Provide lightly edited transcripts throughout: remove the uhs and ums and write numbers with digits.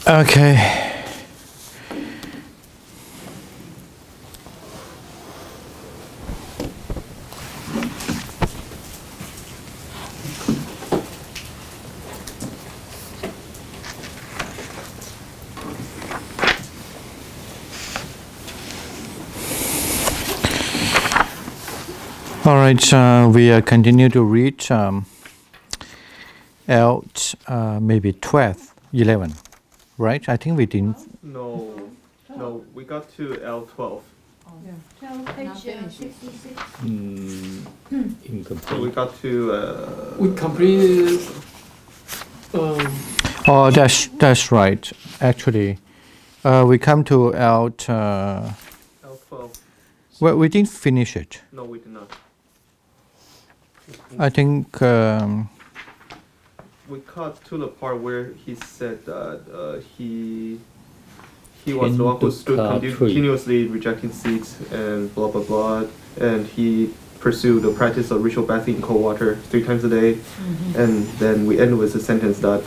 Okay. All right, we continue to read maybe 12, 11, right? I think we didn't. No, we got to L.12. Yeah. 12, page 66. Incomplete. So we got to. We completed. Oh, that's right. Actually, we come to L12. Well, we didn't finish it. No, we did not. I think we cut to the part where he said that he was the one who stood continuously rejecting seeds and blah blah blah, and he pursued the practice of ritual bathing in cold water 3 times a day, and then we end with a sentence that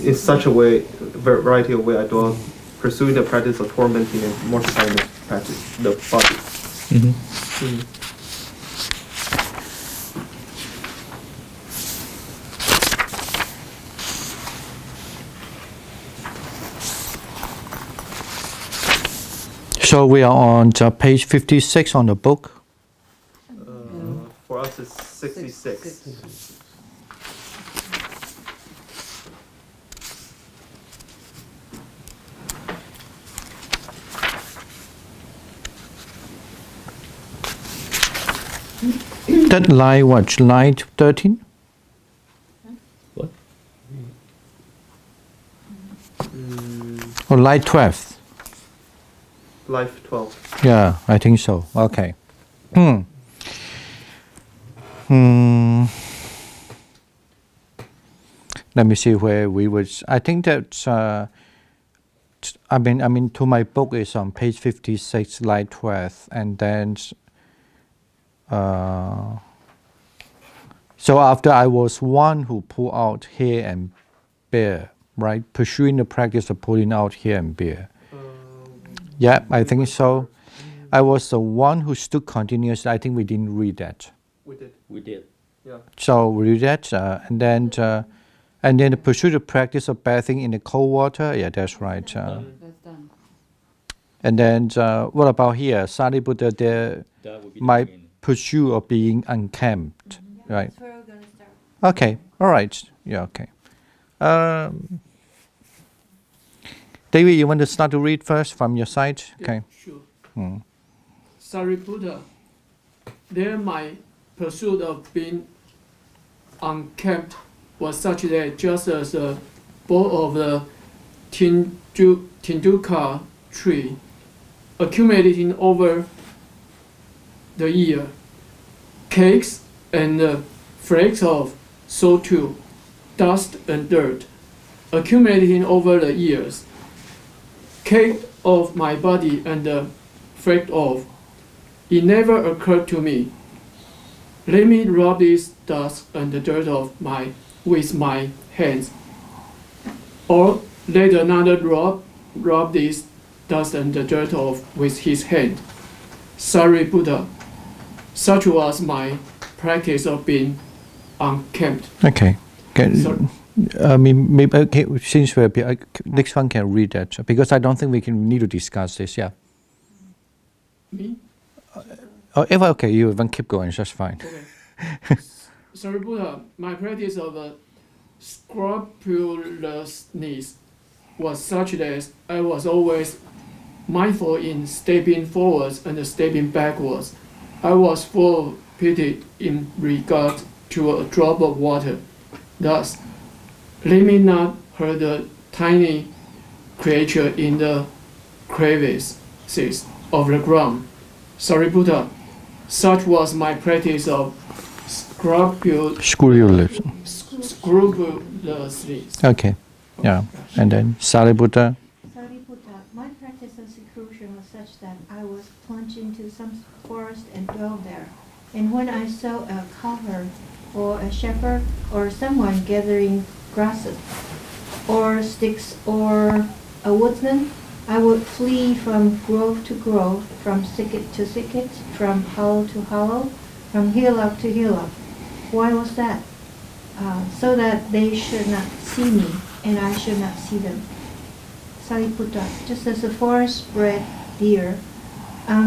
in such a way, variety of way, I do pursuing the practice of tormenting and mortifying the body. so. We are on page 56 on the book. For us, it's 66. That line, what? Line 13? What? Or line 12? Life 12. Yeah, I think so. Okay. Let me see where we was. I think that I mean, to my book is on page 56, line 12, and then. So after I was one who pulled out hair and beard, right? Pursuing the practice of pulling out hair and beard. Yeah, I think so. I was the one who stood continuously. I think we didn't read that. We did. Yeah. So we read that, and then pursue the practice of bathing in the cold water. Yeah, that's right. That's done. And then what about here? Sariputta, there my pursuit of being uncamped, right? That's where we're going to start. Okay, all right. Yeah, okay. David, you want to start to read first from your side? Okay. Sure. Sariputta, there my pursuit of being unkept was such that just as the bowl of the Tinduka tree accumulating over the year, cakes and flakes of sawtooth, dust and dirt accumulating over the years, cake of my body and the flake of. It never occurred to me. Let me rub this dust and the dirt with my hands, or let another rub this dust and the dirt off with his hand. Sariputta, such was my practice of being unkempt. Okay. I mean, maybe okay, since we're next one can read that because I don't think we can need to discuss this. Yeah. Me? Oh, if okay, you even keep going. That's fine. Okay. Sariputta, my practice of scrupulousness was such that I was always mindful in stepping forwards and stepping backwards. I was full of pity in regard to a drop of water. Thus, let me not hurt the tiny creature in the crevices of the ground. Sariputta, such was my practice of scrupulousness. Okay. Yeah. And then Sariputta. Sariputta, my practice of seclusion was such that I was plunged into some forest and dwelled there. And when I saw a cowherd or a shepherd or someone gathering grasses, or sticks or a woodsman, I would flee from grove to grove, from thicket to thicket, from hollow to hollow, from hillock to hillock. Why was that? So that they should not see me, and I should not see them. Sariputta, just as the forest bred deer,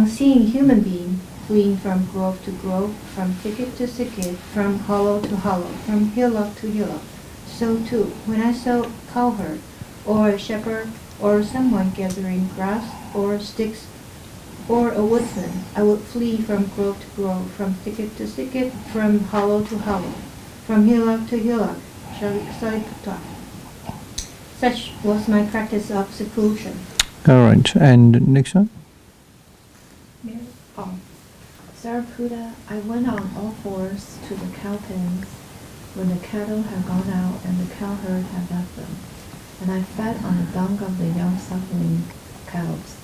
seeing human being, fleeing from grove to grove, from thicket to thicket, from hollow to hollow, from hillock to hillock. So too, when I saw a cowherd, or a shepherd, or someone gathering grass, or sticks, or a woodsman, I would flee from grove to grove, from thicket to thicket, from hollow to hollow, from hillock to hillock. Sariputta. Such was my practice of seclusion. All right, and next one. Sariputta, I went on all fours to the cow pens when the cattle had gone out and the cowherd had left them, and I fed on the dung of the young suckling cows.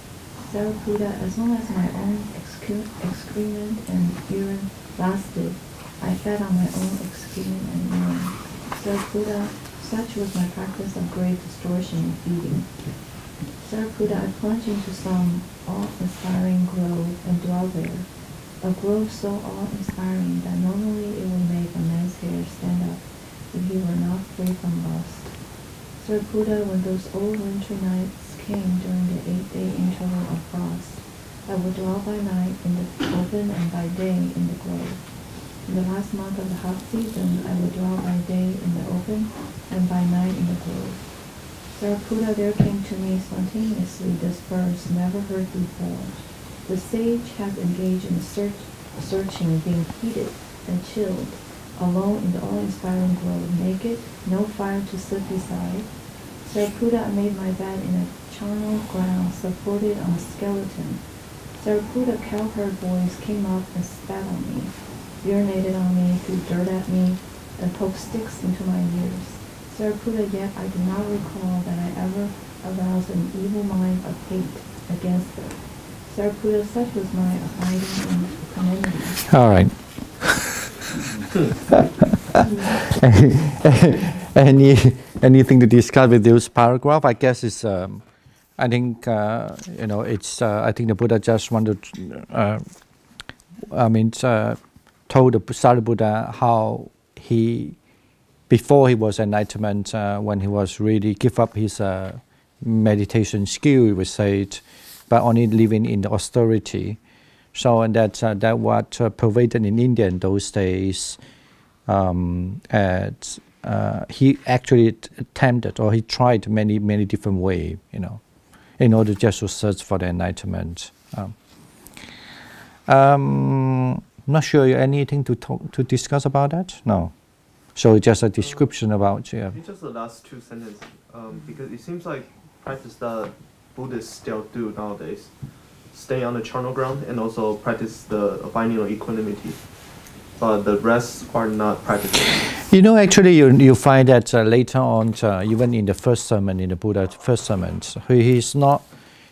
Sariputta, as long as my own excrement and urine lasted, I fed on my own excrement and urine. Sariputta, such was my practice of great distortion in feeding. Sariputta, I plunged into some awe-inspiring grove and dwelt there. A grove so awe-inspiring that normally it would make a man's hair stand up if he were not free from lust. Sariputta, when those old wintry nights came during the 8-day interval of frost, I would dwell by night in the open and by day in the grove. In the last month of the hot season, I would dwell by day in the open and by night in the grove. Sariputta, there came to me spontaneously this verse never heard before. The sage has engaged in searching, being heated and chilled, alone in the awe-inspiring grove, naked, no fire to sit beside. Sariputta, I made my bed in a charnel ground supported on a skeleton. Sariputta, cowherd boys came up and spat on me, urinated on me, threw dirt at me, and poked sticks into my ears. Sariputta, yet I do not recall that I ever aroused an evil mind of hate against them. Sariputta, such was my abiding in equanimity. All right. Anything to discuss with this paragraph? I guess it's. I think it's. I think the Buddha just wanted. Told the Sariputta how he, before he was enlightenment, when he was really give up his meditation skill, he would say it, but only living in the austerity. So, and that what pervaded in India in those days. He actually attempted, or he tried many different ways, in order just to search for the enlightenment. Not sure anything to discuss about that. No. So just a description about It's just the last two sentences, because it seems like practice that Buddhists still do nowadays, stay on the charnel ground and also practice the abiding of equanimity. But the rest are not practicing. Actually, you find that later on, even in the first sermon, in the Buddha's first sermon, he's not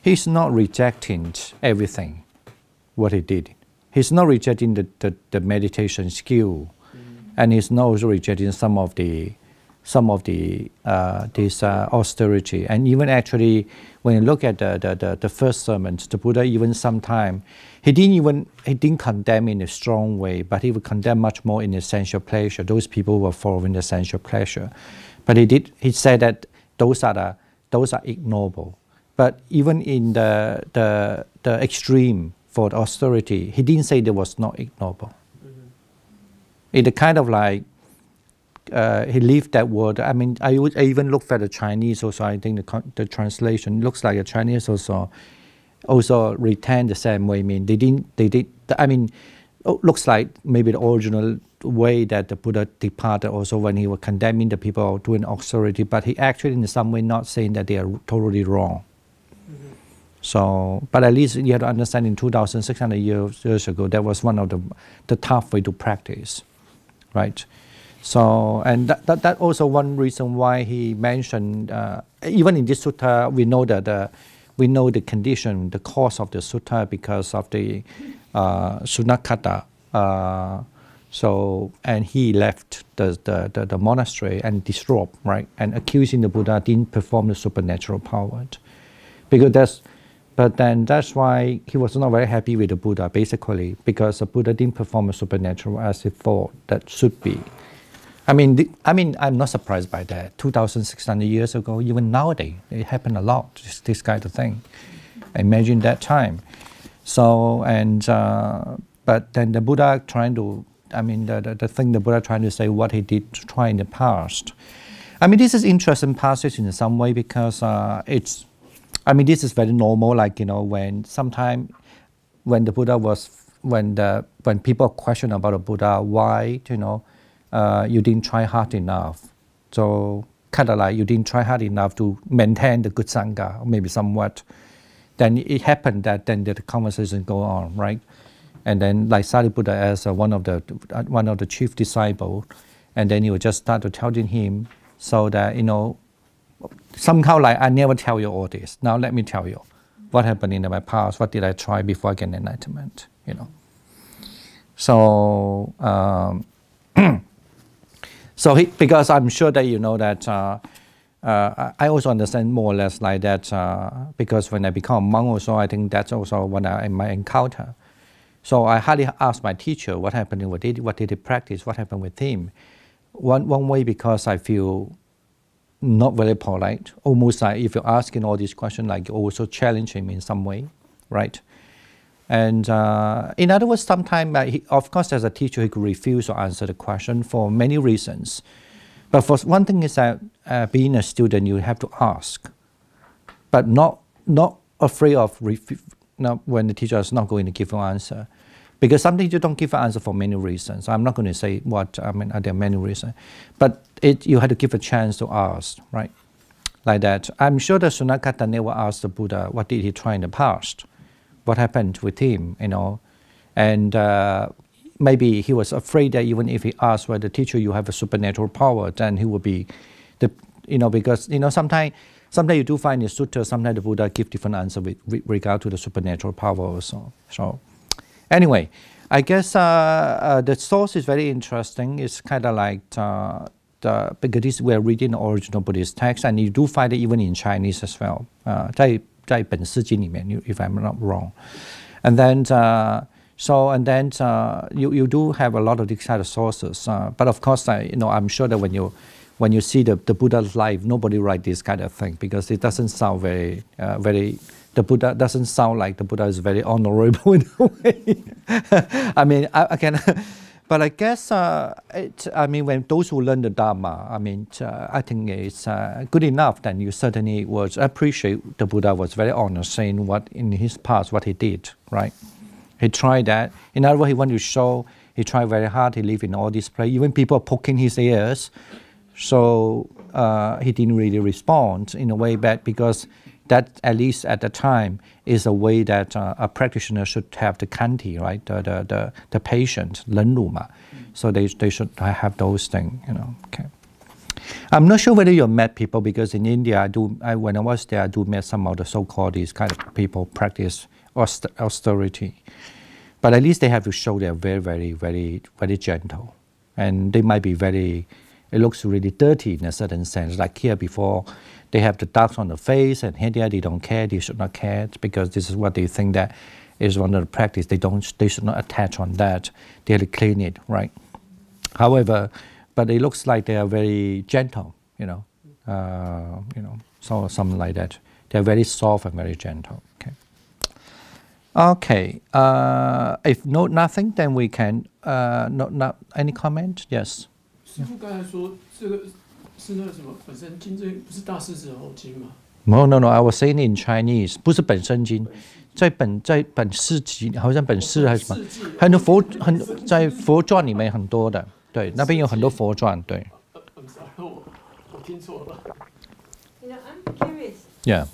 rejecting everything, what he did. He's not rejecting the meditation skill, and he's not also rejecting some of the this austerity. And even actually, when you look at the first sermon, the Buddha even sometime he didn't condemn in a strong way, but he would condemn much more in essential pleasure. Those people who were following the essential pleasure, but he said that those are ignoble. But even in the extreme for the austerity, he didn't say there was not ignoble. It kind of like he left that word. I mean, I even looked at the Chinese also. I think the translation looks like the Chinese also retain the same way. I mean, they did. I mean, looks like maybe the original way that the Buddha departed also when he was condemning the people doing austerity, but he actually in some way not saying that they are totally wrong. So, but at least you have to understand in 2,600 years ago, that was one of the tough way to practice, right? So, and that also one reason why he mentioned, even in this sutta, we know that we know the condition, the cause of the sutta because of the Sunakata, So, and he left the monastery and distraught, right? And accusing the Buddha didn't perform the supernatural power. But then that's why he was not very happy with the Buddha, basically, because the Buddha didn't perform a supernatural as he thought that should be. I mean, I'm not surprised by that. 2,600 years ago, even nowadays, it happened a lot, this kind of thing. Imagine that time. So, and, but then the Buddha trying to, the thing the Buddha trying to say what he did to try in the past. This is interesting passage in some way because this is very normal, like, when sometime when the Buddha was, when people question about the Buddha, why, you didn't try hard enough. So kind of like you didn't try hard enough to maintain the good Sangha, maybe somewhat. Then it happened that then the conversation go on, right? And then like Sariputra as one of the chief disciples, and then you would just start to telling him so that, somehow like I never tell you all this. Now let me tell you what happened in my past, what did I try before I get enlightenment, So, because I'm sure that you know that I also understand more or less like that because when I become a monk also, I think that's also what I might encounter. So I hardly ask my teacher what happened, what did he practice, what happened with him. One way because I feel not very polite, almost like if you're asking all these questions, like you're also challenging me in some way, right? And in other words, sometimes, of course, as a teacher, he could refuse to answer the question for many reasons. But for one thing is that being a student, you have to ask, but not afraid of when the teacher is not going to give you an answer. Because sometimes you don't give an answer for many reasons. I'm not going to say what, there are many reasons. But you had to give a chance to ask, right? Like that. I'm sure that Sunakata never asked the Buddha, what did he try in the past? What happened with him, And maybe he was afraid that even if he asked whether the teacher, you have a supernatural power, then he would be, because, sometimes you do find in sutta, sometimes the Buddha give different answer with regard to the supernatural power also. So, anyway, I guess the source is very interesting. It's kind of like because we're reading the original Buddhist text, and you do find it even in Chinese as well. 在本释经里面, if I'm not wrong, and then you do have a lot of these kind of sources. But of course, I'm sure that when you see the Buddha's life, nobody write this kind of thing because it doesn't sound very. The Buddha doesn't sound like the Buddha is very honorable in a way. I can. But I guess, when those who learn the Dharma, I think it's good enough that you certainly would appreciate the Buddha was very honest saying what in his past, what he did, right? He tried that. In other words, he wanted to show, he tried very hard, he lived in all these places. Even people poking his ears. So he didn't really respond in a way back because that, at least at the time, is a way that a practitioner should have the kanti, right? The patient, lenru ma. So they should have those things, Okay. I'm not sure whether you met people because in India, when I was there, I do met some of the so-called these kind of people practice austerity. But at least they have to show they're very, very, very, very gentle, and they might be very. It looks really dirty in a certain sense. Like here before, they have the dots on the face, and here they don't care. They should not care because this is what they think that is one of the practice. They should not attach on that. They have to clean it, right? However, but it looks like they are very gentle, so something like that. They are very soft and very gentle. Okay. Okay. If nothing, then we can. Not any comment? Yes. 师父刚才说这个是那个什么本身经，这不是大师子后经吗 ？No. I was saying in Chinese， 不是本身经，在本释集，好像本释还是什么，很多在佛传里面很多的，对，那边有很多佛传，对。我听错了。I'm curious. Yeah.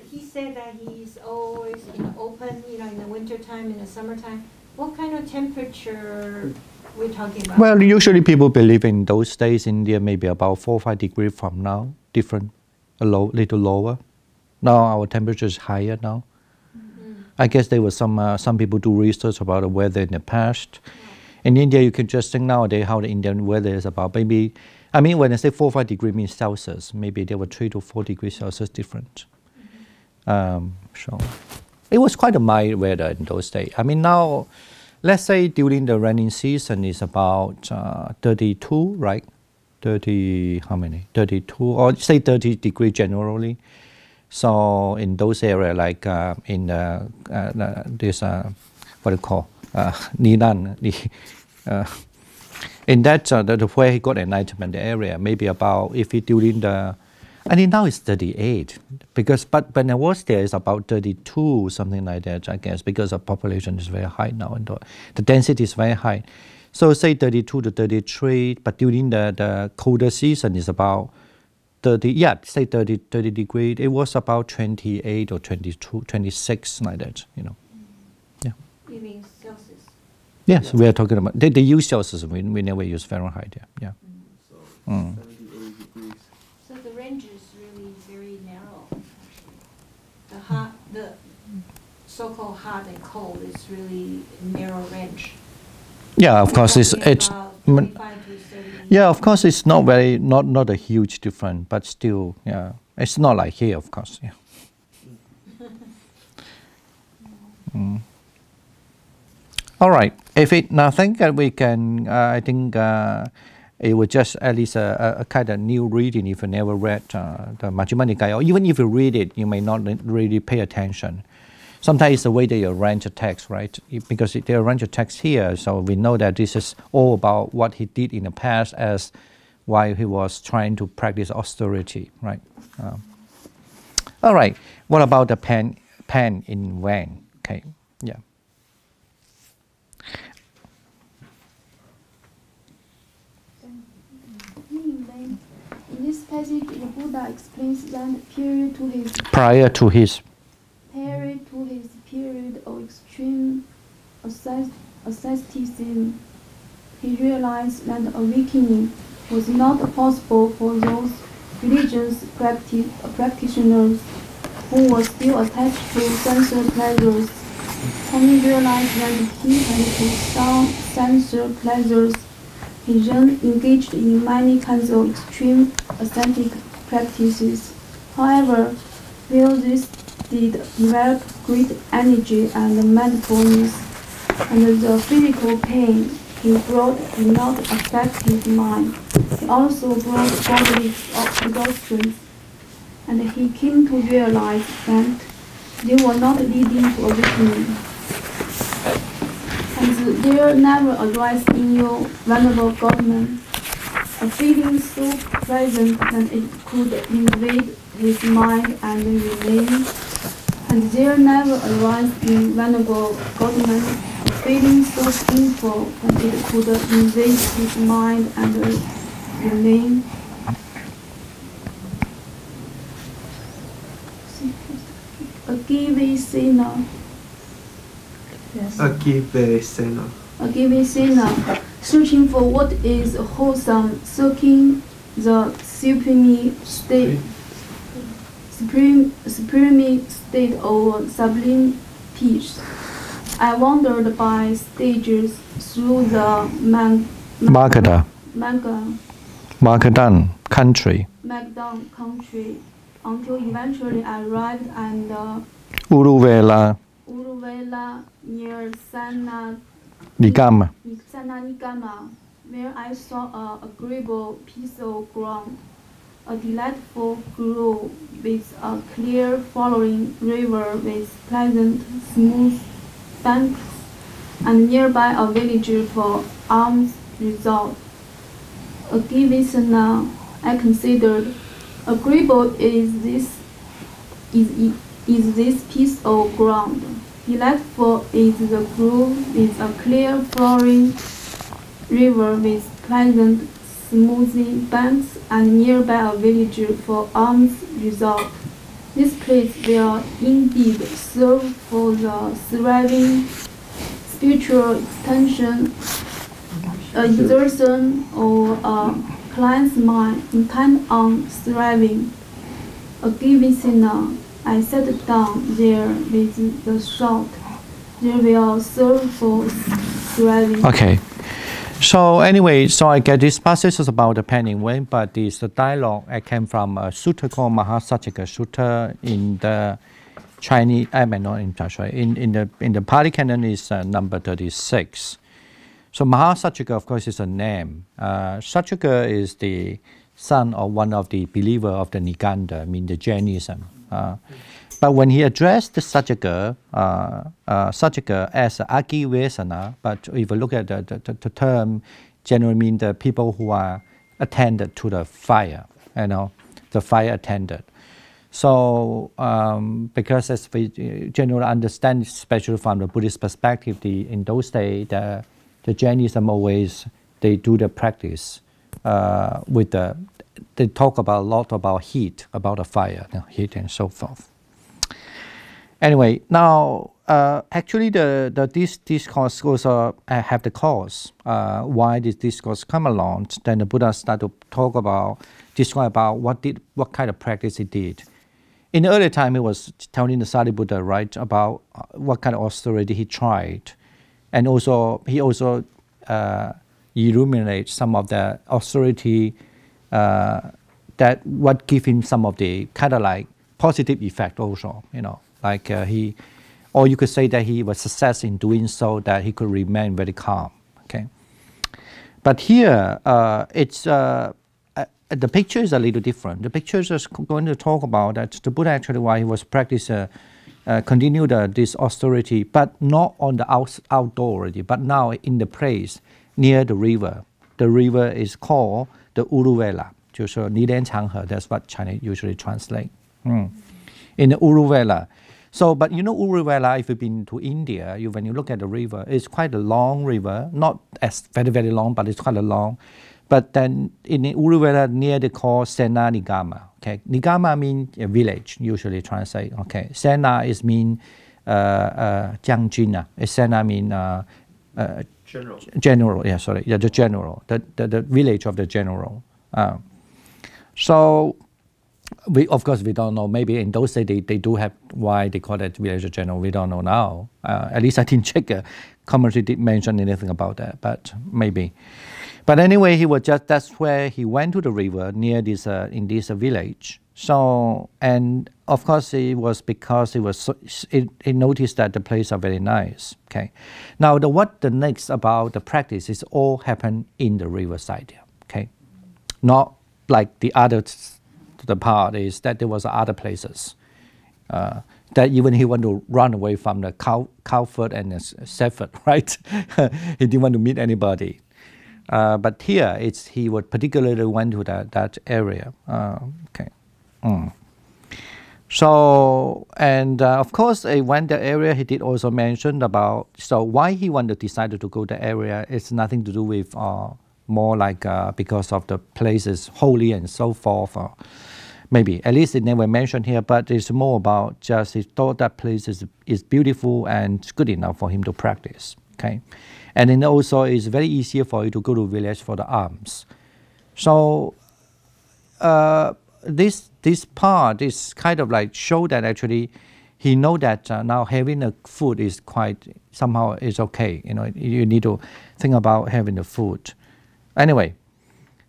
He said that he's always open, in the winter time, in the summertime. What kind of temperature? We're talking about? Well, usually people believe in those days in India maybe about 4 or 5 degrees from now, different, little lower. Now our temperature is higher now. I guess there was some people do research about the weather in the past. In India, you can just think nowadays how the Indian weather is about. Maybe, I mean, when I say 4 or 5 degrees means Celsius, maybe there were 3 to 4 degrees Celsius different. So it was quite a mild weather in those days. I mean, now, let's say during the rainy season is about 32, right? 30, how many? 32, or say 30 degrees generally. So in those areas, like in this, what do you call, Nidan, in that, the where he got enlightenment area, maybe about, if he during the, I think now it's 38, because, but when I was there, it's about 32, something like that, I guess, because the population is very high now, and the density is very high. So say 32 to 33, but during the colder season is about 30, yeah, say 30 degrees. It was about 28 or 22, 26, like that, you know. Yeah. You mean Celsius? Yes, we are talking about, they use Celsius, we never use Fahrenheit, yeah. So 78 degrees. So the range is really very narrow, actually. The so-called hot and cold is really narrow range. Yeah, of course, it's 25 to 30. Yeah, of course, it's not very, not a huge difference, but still, yeah, it's not like here, of course, yeah. All right, if it nothing, we can, I think it was just at least a kind of new reading if you never read the Majjhima Nikaya, or even if you read it, you may not really pay attention. Sometimes it's the way they arrange the text, right? Because they arrange the text here, so we know that this is all about what he did in the past as while he was trying to practice austerity, right? All right, what about the pen in Wang? Okay, yeah. In this passage, the Buddha explains that prior to his period of extreme asceticism, he realized that awakening was not possible for those religious practitioners who were still attached to sensual pleasures. When he realized that he had to stop sensual pleasures, he then engaged in many kinds of extreme ascetic practices. However, while this did develop great energy and mindfulness, and the physical pain he brought did not affect his mind. He also brought bodily exhaustion, and he came to realize that they were not leading to awakening. And there never arise in your venerable Godman a feeling so present that it could invade his mind and remain. And there never arise in venerable Godman a feeling so painful that it could invade his mind and remain. Agivesena. Yes. Agivesena, searching for what is wholesome, seeking the supreme state of sublime peace. I wandered by stages through the Magadan country until eventually I arrived at Uruvela near Sana Nigama, where I saw an agreeable piece of ground, a delightful grove with a clear flowing river with pleasant, smooth banks, and nearby a village for alms resort. Agivesena, I considered, agreeable is this piece of ground. Delightful is the grove with a clear flowing river with pleasant, smooth banks, and nearby a village for alms resort. This place will indeed serve for the thriving spiritual extension, exertion of a client's mind intent on thriving. Agivesena, I sat down there with the thought, they will serve for thriving. Okay, So anyway, so I get this passage is about the penning way, but this the dialogue I came from a sutta called Mahasatchika Sutta in the Chinese. I mean not in Chinese. In the Pali Canon is number 36. So Mahasatchika, of course, is a name. Satchika is the son of one of the believer of the Niganda, I mean the Jainism. But when he addressed the Satchika as Agivesana, but if you look at the term, generally mean the people who are attended to the fire, the fire attended. So because as we generally understand, especially from the Buddhist perspective, in those days, the Jainism always, they do the practice they talk a lot about heat, about the fire, heat and so forth. Anyway, now actually this discourse also have the cause why this discourse come along. Then the Buddha started to describe about what kind of practice he did. In the early time, he was telling the Sariputta, right, about what kind of austerity he tried, and also he also illuminates some of the austerity that what give him some of the kind of like positive effect also, like or you could say that he was success in doing so, that he could remain very calm. Okay, but here it's the picture is a little different. The picture is just going to talk about that the Buddha actually, while he was practicing, continued this austerity, but not on the outdoor already, but now in the place near the river. The river is called the Uruvela. That's what Chinese usually translate. In the Uruvela. So, but Uruvela, if you've been to India, when you look at the river, it's quite a long river, not as very, very long, but it's quite a long. But then in the Uruvela, near the called Sena Nigama. Okay, Nigama means a village, usually translate. Okay, Sena is mean Jiangjin. Sena mean general. General, yeah, sorry, yeah, the general, the village of the general. So, of course, we don't know. Maybe in those days they do have why they call it village of general. We don't know now. At least I didn't check. Commentary didn't mention anything about that, but maybe. But anyway, that's where he went to the river near this in this village. So, and of course it was because he noticed that the place are very nice. Okay, now what the next about the practice is all happened in the riverside. Okay, not like the part is that there was other places that even he wanted to run away from the Cowford and Seaford, right? He didn't want to meet anybody. But here, he would particularly went to that area. Okay. So, and of course, when the area, he did also mention about, so why he decided to go to the area, it's nothing to do with more like because of the places holy and so forth. Maybe, at least it never mentioned here, but it's more about just he thought that place is beautiful and good enough for him to practice. Okay. And then also it's very easier for you to go to village for the alms. So this part is kind of like show that actually he know that now having a food is quite somehow is okay. You need to think about having the food. Anyway,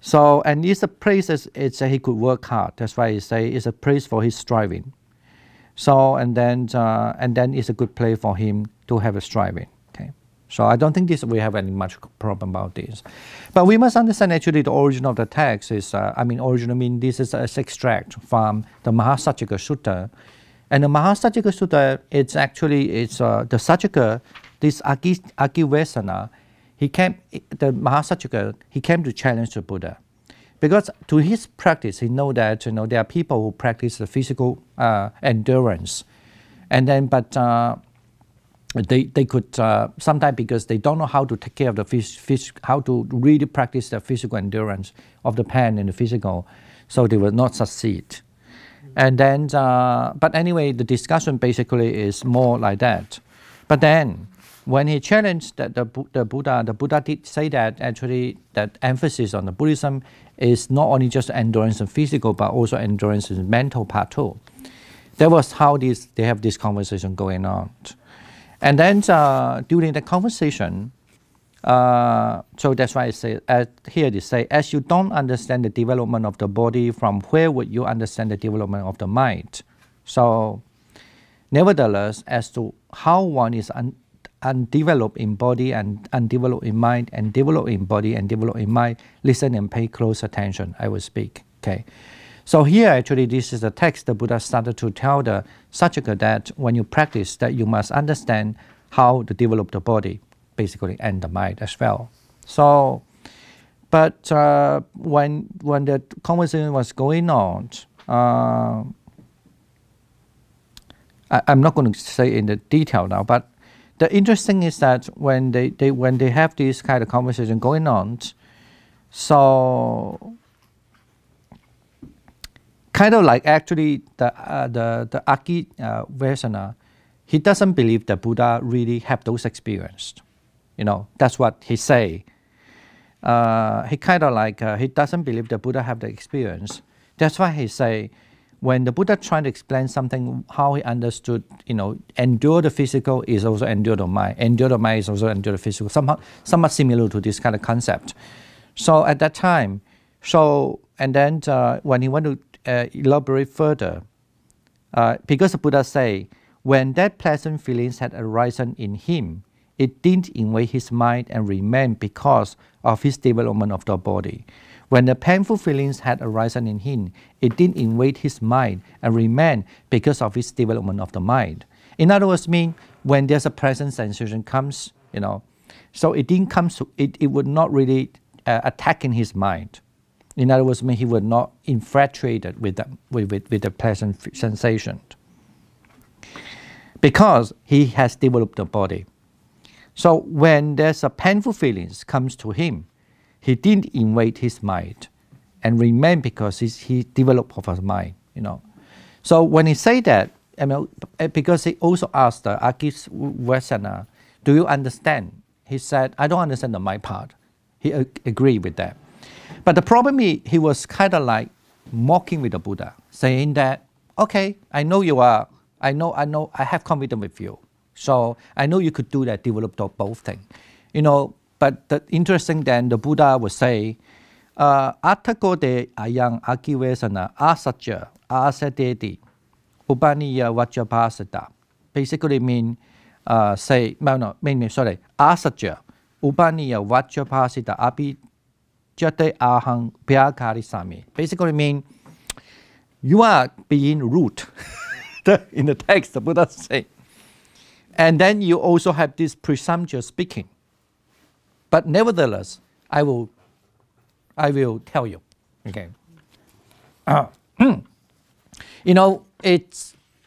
so and it's a place he could work hard. That's why he say it's a place for his striving. So and then it's a good place for him to have a striving. So I don't think we have any much problem about this. But we must understand actually the origin of the text is, origin mean this is an extract from the Mahasatchika Sutta. And the Mahasatchika Sutta, the Satchika, this Agivesana, he came to challenge the Buddha. Because to his practice, he know that there are people who practice the physical endurance. And then, they could sometimes because they don't know how to take care of the how to really practice the physical endurance of the pen and the physical, so they will not succeed. And then, but anyway, the discussion basically is more like that. But then, when he challenged the Buddha did say that actually that emphasis on the Buddhism is not only just endurance in physical, but also endurance in mental part too. That was how they have this conversation going on. And then during the conversation, So that's why I say, here they say, as you don't understand the development of the body, from where would you understand the development of the mind? So, nevertheless, as to how one is undeveloped in body and undeveloped in mind, and developed in body and developed in mind, listen and pay close attention. I will speak. Okay. So here, actually, this is the text the Buddha started to tell the Satchaka that when you practice, that you must understand how to develop the body, basically, and the mind as well. So, but when the conversation was going on, I'm not going to say in the detail now, but the interesting is that when they have this kind of conversation going on, so kind of like actually the Aki Vesana, he doesn't believe that Buddha really have those experiences. You know, that's what he say. He kind of like, he doesn't believe the Buddha have the experience. That's why he say, when the Buddha trying to explain something, how he understood, you know, endure the physical is also endure the mind. Endure the mind is also endure the physical. Somewhat similar to this kind of concept. So at that time, so, and then when he want to elaborate further, because the Buddha say, when that pleasant feelings had arisen in him, it didn't invade his mind and remain because of his development of the body. When the painful feelings had arisen in him, it didn't invade his mind and remain because of his development of the mind. In other words, mean when there's a pleasant sensation comes, you know, so it didn't come to, it would not really attack in his mind. In other words, mean he would not infatuated with the pleasant sensation, because he has developed the body. So when there's a painful feelings comes to him, he didn't invade his mind and remain because he developed of his mind, you know. So when he say that, I mean, because he also asked the Akis Vesana, do you understand? He said, I don't understand the mind part. He agreed with that. But the problem is, he was kind of like mocking with the Buddha, saying that, okay, I know you are, I have confidence with you. So I know you could do that, develop both things. You know, but the interesting then, the Buddha would say, Atthakode ayang akivesana asatya asadeti upaniya vajapasata. Basically mean, say, no, sorry, asatya upaniya vajapasita api jate ahang pyakarisami. Basically mean, you are being rude. In the text, the Buddha say. And then you also have this presumptuous speaking. But nevertheless, I will tell you. Okay. You know,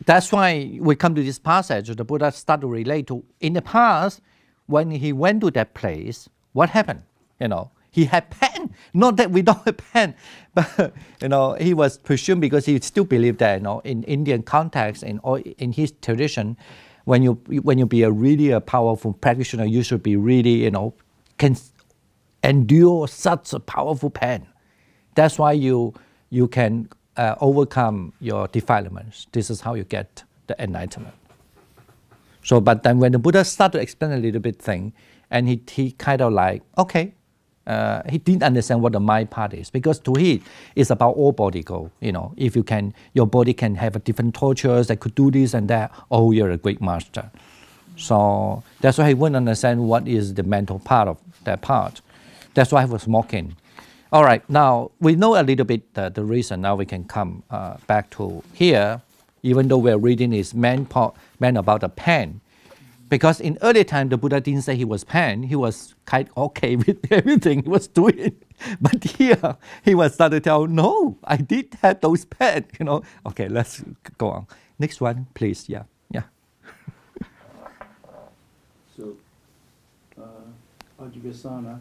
that's why we come to this passage. The Buddha start to relate to in the past when he went to that place. What happened? You know, he had pain. Not that we don't have pain, but you know, he was presumed because he still believed that, you know, in Indian context and or in his tradition, when you be a really powerful practitioner, you should be really, you know, can endure such a powerful pain. That's why you can overcome your defilements. This is how you get the enlightenment. So, but then when the Buddha started to explain a little bit thing, and he kind of like, okay, he didn't understand what the mind part is, because to him it's about all body go. You know, if you can, your body can have a different tortures that could do this and that. Oh, you're a great master. So that's why he wouldn't understand what is the mental part of that part. That's why he was mocking. All right, now we know a little bit the reason. Now we can come back to here, even though we're reading his main about the pain. Because in early time, the Buddha didn't say he was pain. He was quite okay with everything he was doing. But here, he was starting to tell, no, I did have those pain, you know. Okay, let's go on. Next one, please. Yeah. So, Ajivesana,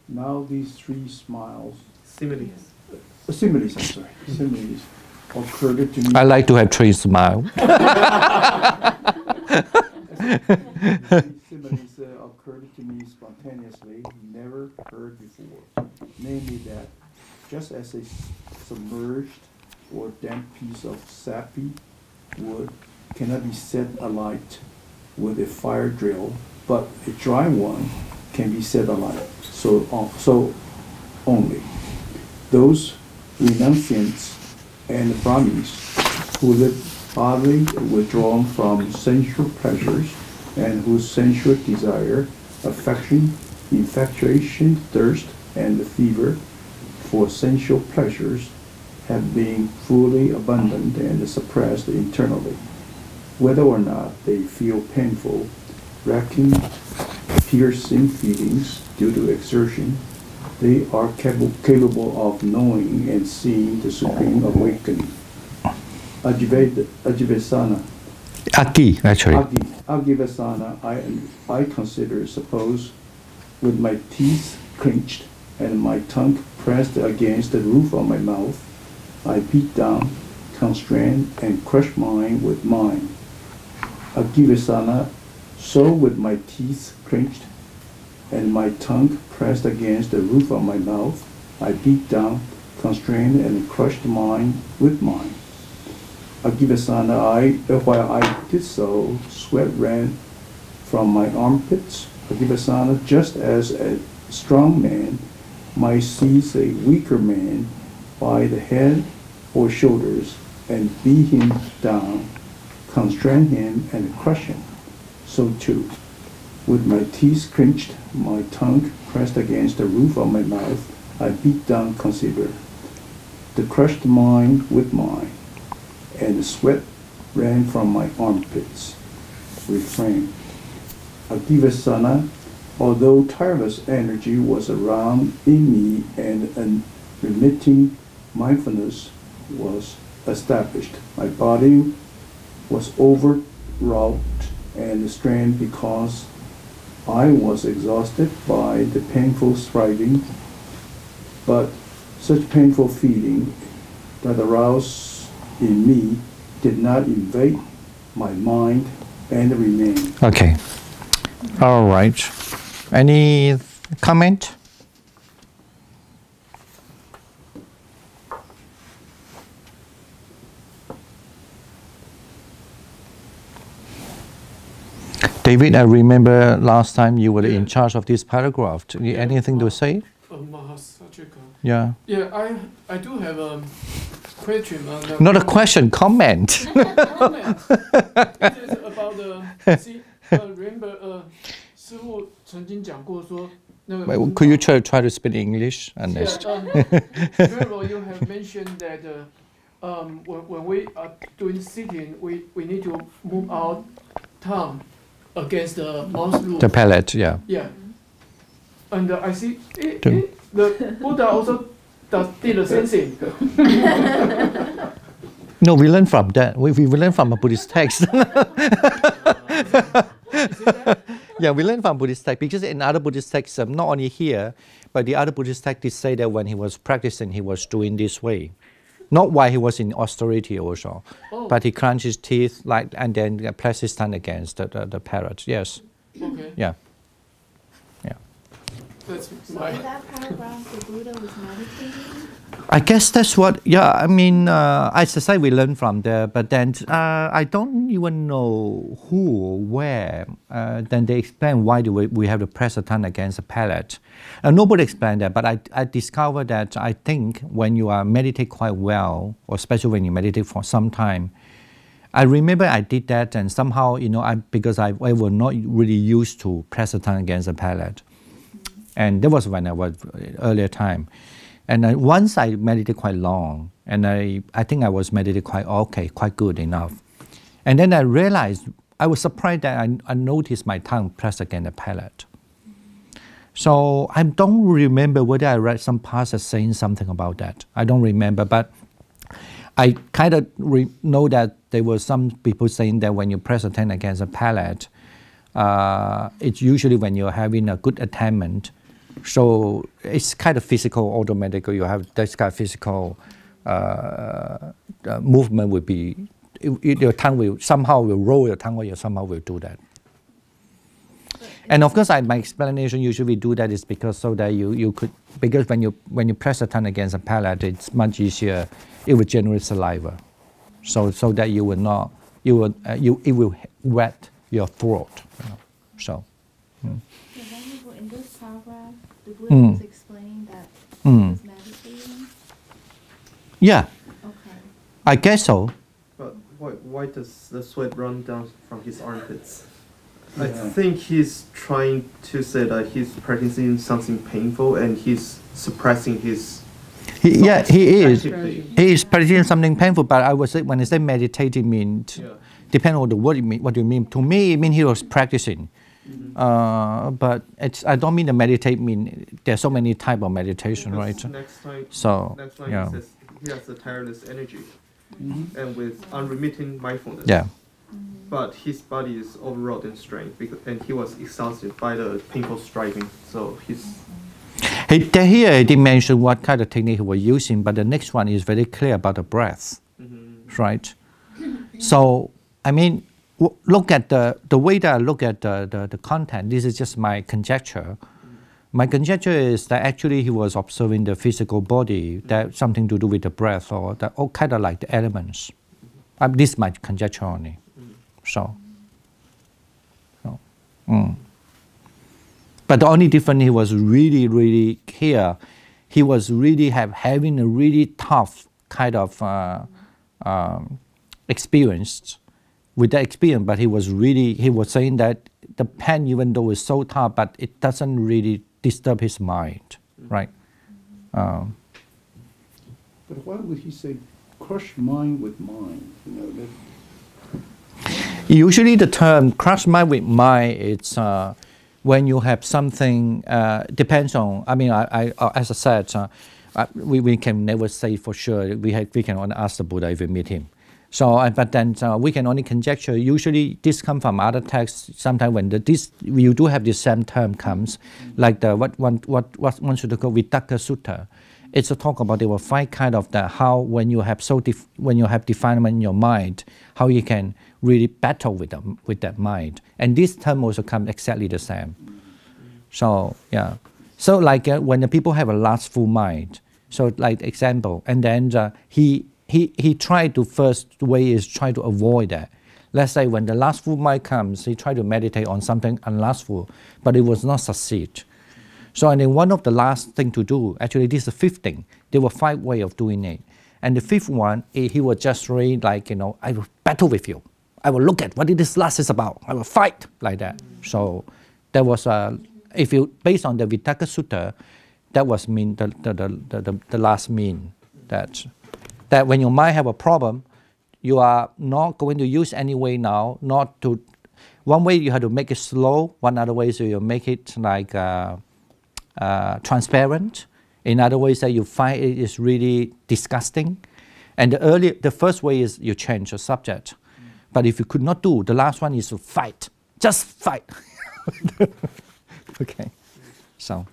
now these three smiles. Similes. Similes, I'm sorry. Similes occurred to me. I like to have three smiles. Similes occurred to me spontaneously, never heard before. Namely that, just as a submerged or damp piece of sappy wood cannot be set alight with a fire drill, but a dry one can be set alight. So only those renunciants and Brahmins who live bodily withdrawn from sensual pleasures and whose sensual desire, affection, infatuation, thirst, and the fever for sensual pleasures have been fully abundant and suppressed internally. Whether or not they feel painful, racking, piercing feelings due to exertion, they are capable of knowing and seeing the supreme awakening. Ajivasana. Agi, actually. Ajivasana, I consider, suppose, with my teeth clenched and my tongue pressed against the roof of my mouth, I beat down, constrain, and crush mine with mine. Ajivasana, so with my teeth clenched and my tongue pressed against the roof of my mouth, I beat down, constrained, and crushed mine with mine. Ajivasana, while I did so, sweat ran from my armpits. Ajivasana, just as a strong man might seize a weaker man by the head or shoulders and beat him down, constrain him, and crush him, so too, with my teeth clenched, my tongue pressed against the roof of my mouth, I beat down, consider, the crushed mine with mine, and the sweat ran from my armpits. Refrain. Ajivasana, although tireless energy was around in me and unremitting mindfulness was established, my body was overwrought and strained because I was exhausted by the painful striving, but such painful feeling that arose in me did not invade my mind and remain. Okay. All right. Any comment? David, I remember last time you were in charge of this paragraph. Anything to say? Yeah. Yeah, I do have a question on the... Not a question, comment. Comment. It is about the... See, remember, 师父曾经讲过说, Could you try to speak English? Remember, you have mentioned that when we are doing sitting, we need to move our tongue against the mouth roof. The palate, yeah. Yeah. And I see the Buddha also did the same thing. No, we learn from that. We learn from a Buddhist text. Yeah, we learn from Buddhist text because in other Buddhist texts, not only here, but the other Buddhist texts say that when he was practicing, he was doing this way. Not while he was in austerity also, but he clenched his teeth and then pressed his tongue against the parrot. Yes. Okay. Yeah. Yeah. That's so in that paragraph, the Buddha was meditating? I guess that's what, yeah, I mean, as I say, we learn from there, but then I don't even know who or where. Then they explain why do we have to press the tongue against the palate. Nobody explained that, but I discovered that I think when you are meditate quite well, or especially when you meditate for some time, I remember I did that and somehow, because I was not really used to press the tongue against the palate. And that was when I was earlier time. And once I meditated quite long, and I think I was meditating quite okay, quite good enough. And then I realized, I was surprised that I noticed my tongue pressed against the palate. So I don't remember whether I read some passage saying something about that. I don't remember, but I kind of know that there were some people saying that when you press the tongue against the palate, it's usually when you're having a good attainment. So it's kind of physical, automatically. You have this kind of physical movement will be, your tongue will somehow roll your tongue, or you somehow will do that. And of course, my explanation usually do that is because so that you could, because when you press the tongue against the palate, it's much easier. It will generate saliva, so that you will not, it will wet your throat. So. In this The Buddha was explaining that he was meditating? Yeah, Okay. I guess so. But why does the sweat run down from his armpits? Yeah. I think he's trying to say that he's practicing something painful and he's suppressing his. He is. actively. He is practicing something painful, but I would say when I say meditating means, depending on the word, what you mean. To me, it means he was practicing. But I don't mean the meditate mean there's so many type of meditation, Because right? Next time Yeah. he says he has a tireless energy and with unremitting mindfulness. Yeah. But his body is overwrought in strength and he was exhausted by the painful striving. So he's. Here he didn't mention what kind of technique he was using, but the next one is very clear about the breath, right? So, I mean, look at the way that I look at the content. This is just my conjecture. My conjecture is that actually he was observing the physical body, that something to do with the breath or all kind of like the elements. This is my conjecture only. So. But the only difference, he was really here. He was really having a really tough kind of experience. With that experience, but he was saying that the pen, even though it's so tough, but it doesn't really disturb his mind, right? But why would he say, crush mind with mind? You know, that. Usually the term crush mind with mind, it's when you have something, depends on, I mean, as I said, we can never say for sure. We can only ask the Buddha if we meet him. So, but then we can only conjecture. Usually, this comes from other texts. Sometimes when you do have the same term comes, like the what one should call Vitakka Sutta. It's a talk about there were 5 kind of the how when you have defilement in your mind, how you can really battle with that mind. And this term also comes exactly the same. So yeah, so like when the people have a lustful mind. So like example, and then he tried to first way is try to avoid that. Let's say when the lustful mind comes, he tried to meditate on something unlustful, but it was not succeed. So and then one of the last thing to do, actually this is the 5th thing. There were 5 ways of doing it. And the 5th one, he would just read like, I will battle with you. I will look at what this lust is about. I will fight like that. So there was if you based on the Vitakka Sutta, that was mean the last mean that when your mind have a problem, you are not going to use any way now, not to. One way you have to make it slow. One other way is you make it like transparent. In other ways that you find it is really disgusting. And the first way is you change the subject. But if you could not do, the last one is to fight. Just fight. Okay. So.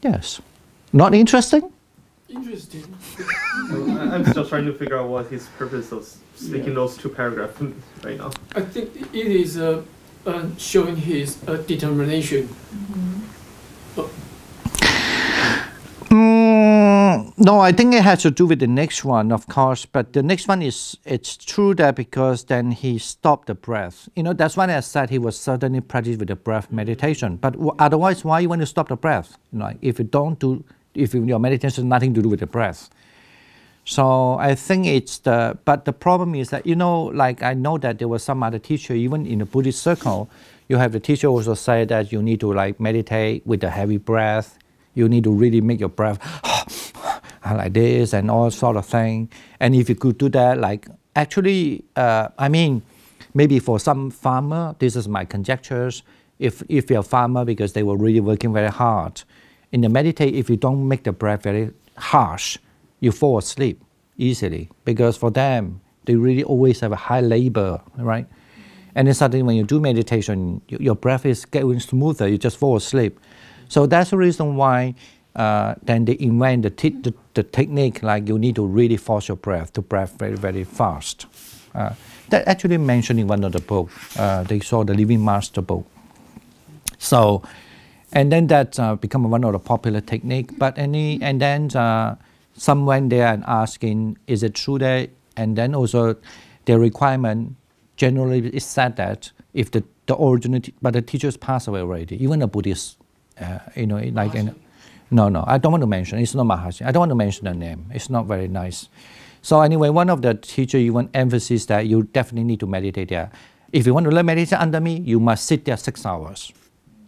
Yes. Not interesting? Interesting. I'm still trying to figure out what his purpose of speaking those 2 paragraphs right now. I think it is showing his determination. No, I think it has to do with the next one, of course. But the next one it's true that because then he stopped the breath. That's why I said he was certainly practiced with the breath meditation. But otherwise, why you want to stop the breath? If your meditation has nothing to do with the breath. So I think but the problem is that, like I know that there was some other teacher, even in the Buddhist circle, you have the teacher also say that you need to like meditate with a heavy breath. You need to really make your breath like this and all sort of thing. And if you could do that, like actually, I mean, maybe for some farmer, this is my conjectures. If you're a farmer, because they were really working very hard, in the meditate, if you don't make the breath very harsh, you fall asleep easily. Because for them, they really always have a high labor, right? And then suddenly when you do meditation, your breath is getting smoother, you just fall asleep. So that's the reason why then they invent the technique like you need to really force your breath to breath very, very fast. That actually mentioned in one of the books. They saw the Living Master book. So, and then that become one of the popular technique. But and then some went there and asking, is it true that? And then also the requirement generally is said that if the original, but the teachers passed away already. Even the Buddhist, like no, I don't want to mention. It's not Mahasi. I don't want to mention the name. It's not very nice. So anyway, one of the teachers even emphasized that you definitely need to meditate there. If you want to learn meditation under me, you must sit there 6 hours.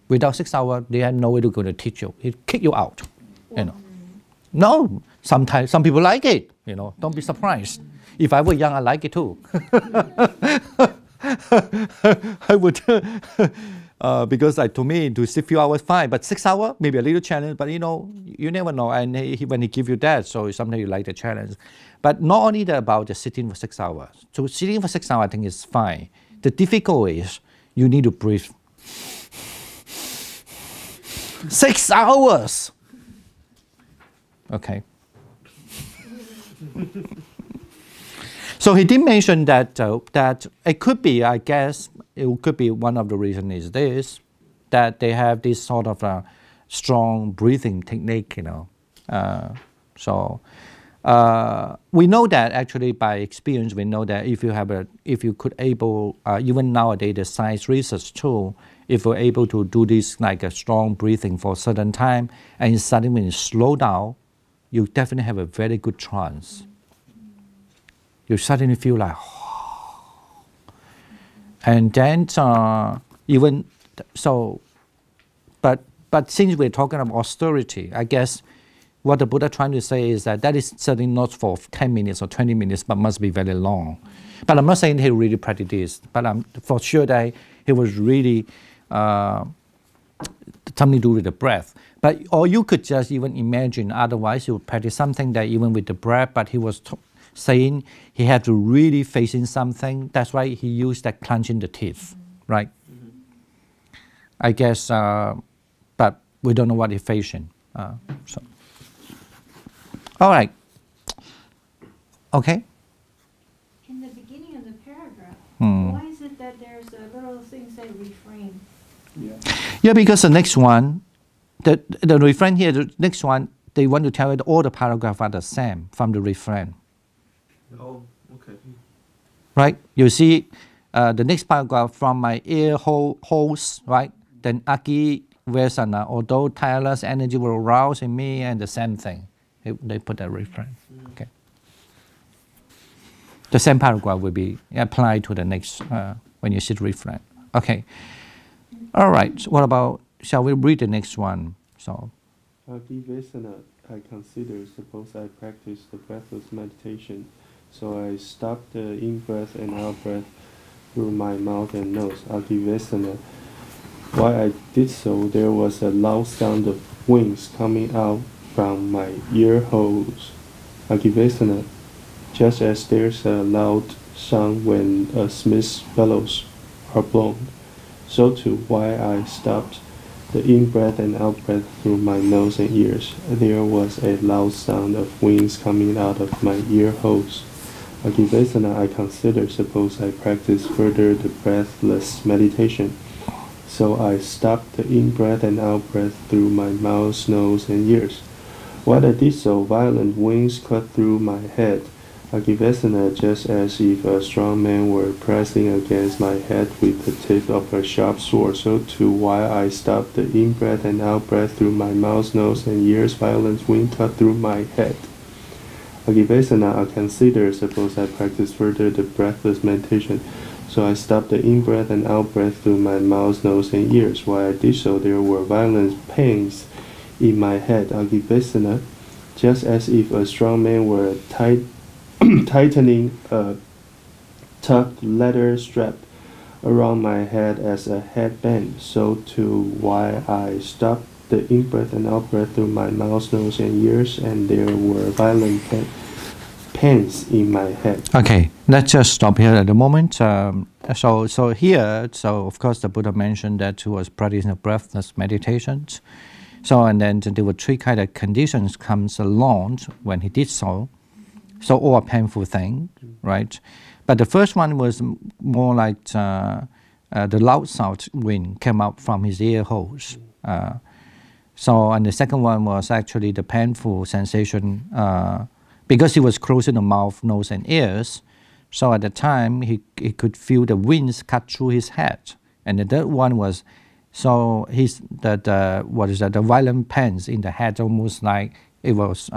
Without 6 hours, they have no way to go to teach you. He'll kick you out. No, sometimes some people like it. Don't be surprised. If I were young, I like it too. I would, because to me, to sit few hours fine, but 6 hours maybe a little challenge. But you never know. And when he give you that, so sometimes you like the challenge. But not only about the sitting for 6 hours. So sitting for 6 hours, I think is fine. The difficulty is you need to breathe. 6 hours. Okay. So he did mention that that it could be, I guess, it could be one of the reasons is this, that they have this sort of a strong breathing technique, So we know that actually by experience, we know that if you could able, even nowadays the science research tool, if we're able to do this like a strong breathing for a certain time, and suddenly when you slow down, you definitely have a very good trance. You suddenly feel like, and then even so, but since we're talking about austerity, I guess what the Buddha trying to say is that is certainly not for 10 minutes or 20 minutes, but must be very long. But I'm not saying he really practiced this, but I'm for sure that he was really something to do with the breath. But or you could just even imagine, otherwise you would practice something that even with the breath, but he was saying he had to really facing something. That's why he used that clenching the teeth, right? I guess, but we don't know what he's facing. So, all right. Okay. In the beginning of the paragraph, why is it that there's a little thing say refrain? Yeah, because the next one, the refrain here, the next one, they want to tell you that all the paragraphs are the same from the refrain. Oh, okay. Right? You see the next paragraph, from my ear holes, right? Then Aki Vesana, although tireless energy will arouse in me, and the same thing. They put that refrain. Okay. The same paragraph will be applied to the next when you see the refrain. Okay. All right. What about? Shall we read the next one? So. Aki Vesana, I consider. Suppose I practice the breathless meditation. So I stopped the in-breath and out-breath through my mouth and nose, Akivesana. While I did so, there was a loud sound of wings coming out from my ear holes, Akivesana, just as there's a loud sound when a smith's bellows are blown. So too, while I stopped the in-breath and out-breath through my nose and ears, there was a loud sound of wings coming out of my ear holes. Akivesana, I consider. Suppose I practice further the breathless meditation. So I stopped the in-breath and out-breath through my mouth, nose, and ears. While I did so, violent winds cut through my head. Akivesana, just as if a strong man were pressing against my head with the tip of a sharp sword. So too, while I stopped the in-breath and out-breath through my mouth, nose, and ears, violent wind cut through my head. Akivesana, I consider. Suppose I practice further the breathless meditation. So I stopped the in-breath and out-breath through my mouth, nose, and ears. While I did so, there were violent pains in my head. Akivesana, just as if a strong man were tightening a tucked leather strap around my head as a headband. So too, while I stopped the in-breath and out-breath through my mouth, nose, and ears, and there were violent pains in my head. Okay, let's just stop here at the moment. So here, of course, the Buddha mentioned that he was practicing a breathless meditations. So, and then there were 3 kind of conditions comes along when he did so. So all a painful thing, right? But the first one was more like the loud sound wind came up from his ear holes. So, and the second one was actually the painful sensation because he was closing the mouth, nose, and ears. So at the time, he could feel the winds cut through his head. And the third one was, so he's the violent pains in the head, almost like it was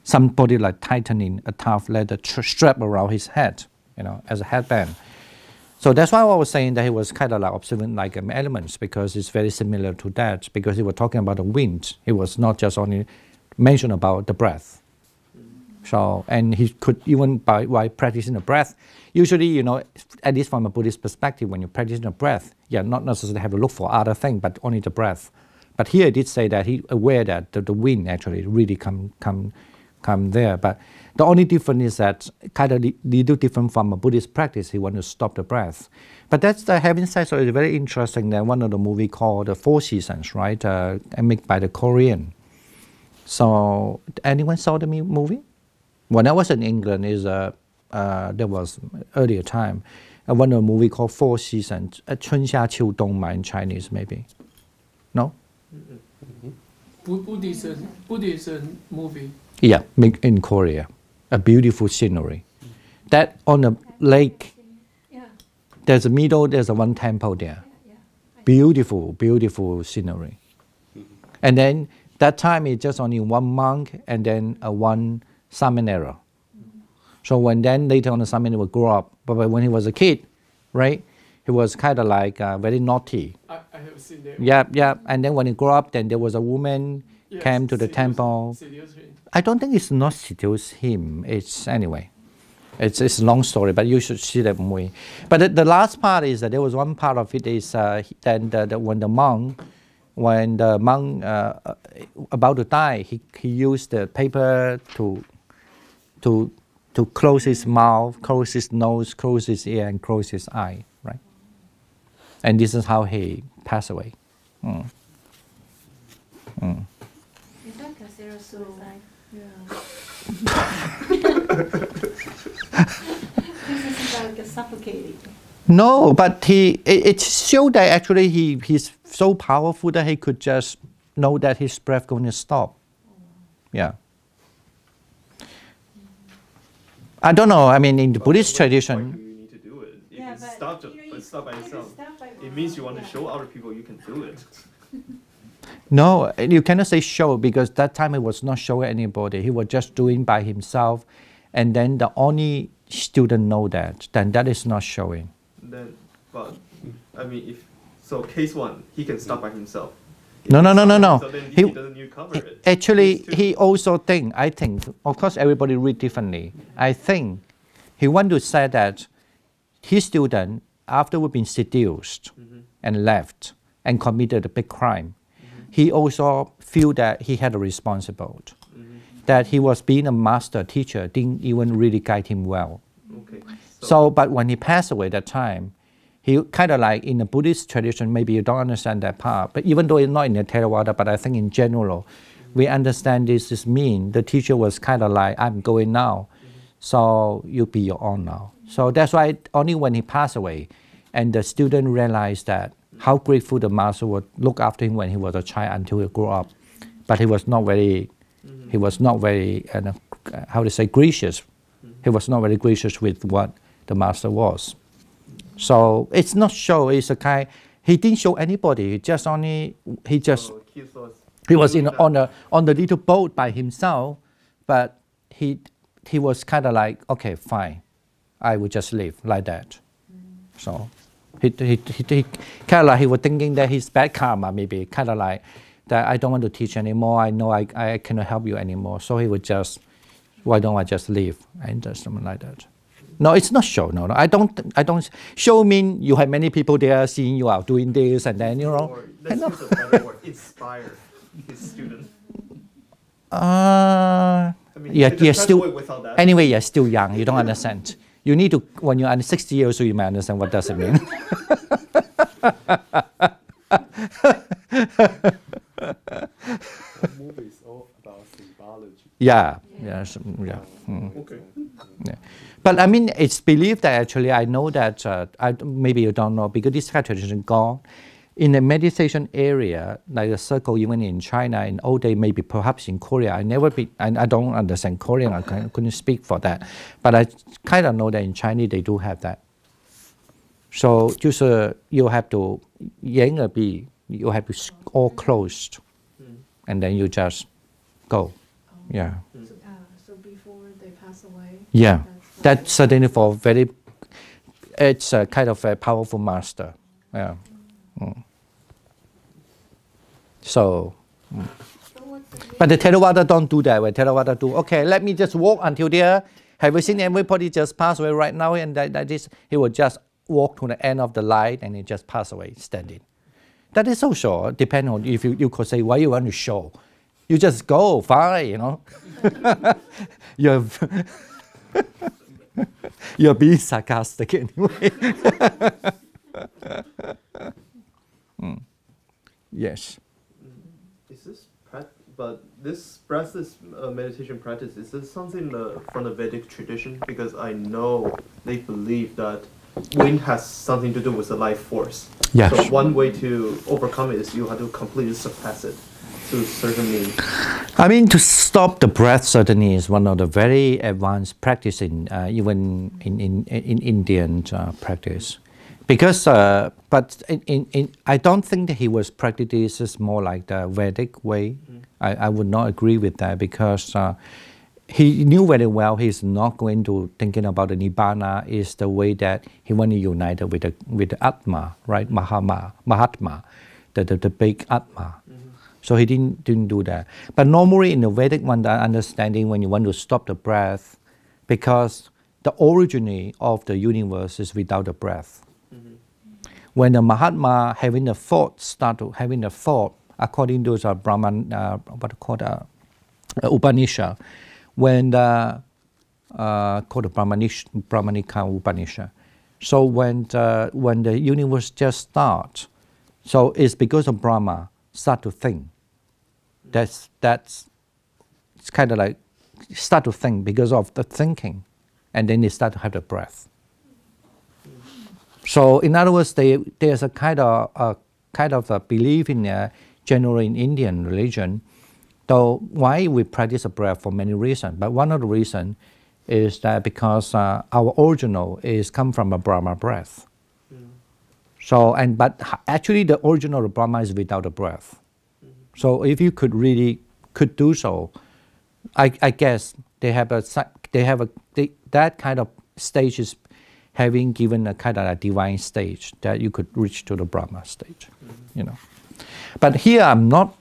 somebody like tightening a tough leather strap around his head, as a headband. So that's why I was saying that he was kind of like observing like elements, because it's very similar to that, because he was talking about the wind. He was not just only mention about the breath. So, and he could, even by practicing the breath, usually, at least from a Buddhist perspective, when you practice the breath, not necessarily have to look for other things, but only the breath. But here it did say that he aware that the wind actually really come there. But the only difference is that kind of little different from a Buddhist practice. He want to stop the breath. But that's having said so, it's very interesting that one of the movie called The Four Seasons, right? Made by the Korean. So anyone saw the movie? When I was in England, there was earlier time. One of the movie called Four Seasons, 春夏秋冬嘛 in Chinese maybe. No? Buddhist movie. Yeah, in Korea. A beautiful scenery. That on the lake, there's a middle, there's one temple there. Beautiful, beautiful scenery. And then that time it's just only one monk and then one samanera. So when then later on the samanera would grow up, but when he was a kid, right, he was kind of like very naughty. I have seen that. Yeah. And then when he grew up, then there was a woman came to the temple. I don't think it's not seduce him. It's anyway. It's a long story, but you should see that movie. But the last part is that there was one part of it is then when the monk about to die, he used the paper to close his mouth, close his nose, close his ear, and close his eye, right? And this is how he passed away. Is that considered suicide? This is like suffocating. No, but it showed that actually he's so powerful that he could just know that his breath going to stop. Yeah. I don't know. I mean, in the Buddhist tradition. Why do you need to do it? If it's stop by itself. It means you want to show other people you can do it. No, you cannot say show, because that time he was not showing anybody. He was just doing by himself, and then the only student know that. Then that is not showing. Then, but I mean, case one, he can stop by himself. No. So then he doesn't need to cover it. Actually, he also I think, of course, everybody read differently. I think he want to say that his student, after being seduced and left and committed a big crime, he also feel that he had a responsibility, that he was being a master teacher, didn't even really guide him well. Okay. So, but when he passed away that time, he kind of like in the Buddhist tradition, maybe you don't understand that part, but even though it's not in the Theravada, but I think in general, we understand this mean the teacher was kind of like, I'm going now, so you be your own now. So that's why only when he passed away, and the student realized that how grateful the master would look after him when he was a child until he grew up, but he was not very, how to say, gracious. He was not very gracious with what the master was. So it's not show. It's a kind. He didn't show anybody. He was on the little boat by himself, but he was kind of like, okay, fine, I will just live like that. So he kind of like he was thinking that his bad karma, maybe kind of like that I don't want to teach anymore. I know I cannot help you anymore. So he would just, why don't I just leave and just something like that. No, it's not show. No, I don't. Show mean you have many people there seeing you out doing this, and then Or let's use a better word, inspire his student. You're still. Without that. Anyway, you're still young. You don't understand. You need to, when you're under 60 years old, you might understand what does it mean. The movie is all about symbology. Yeah. Okay. Yeah. But I mean, it's believed that actually, I know that, maybe you don't know, because this kind of tradition gone, in the meditation area, like a circle even in China, in old day, maybe perhaps in Korea, I don't understand Korean, I couldn't speak for that. But I kind of know that in Chinese they do have that. So just you have to you have to all closed, and then you just go. Yeah. So before they pass away. Yeah. That's certainly for very. It's a kind of a powerful master. Yeah. So. But the Theravada don't do that. When Theravada do, okay, let me just walk until there. Have you seen everybody just pass away right now? And that this, he will just walk to the end of the line and he just pass away standing. That is so short. Depending on if you could say why you want to show, you just go fine. You know, you're being sarcastic anyway. Yes. But this breathless meditation practice, is this something from the Vedic tradition? Because I know they believe that wind has something to do with the life force. Yes. So one way to overcome it is you have to completely suppress it to a certain means. I mean, to stop the breath certainly is one of the very advanced practice in even in Indian practice. Because, but I don't think that he was practicing this is more like the Vedic way. I would not agree with that because he knew very well he's not going to thinking about the Nibbana is the way that he want to unite with the Atma, right? Mahatma, the big Atma. So he didn't do that. But normally in the Vedic one, the understanding when you want to stop the breath, because the origin of the universe is without the breath. When the Mahatma having the thought, according to the Brahman, what called Upanishad, when the called the Brahmanika Upanishad. So when the universe just starts, so it's because of Brahma start to think. That's it's kind of like start to think because of the thinking, and then they start to have the breath. So in other words, there's a kind of a belief in generally in Indian religion. Though why we practice a breath for many reasons, but one of the reasons is that because our original is come from a Brahma breath. So but actually the original of Brahma is without a breath. So if you could do so, I guess that kind of stage is having given a kind of a divine stage that you could reach to the Brahma stage, you know. But here I'm not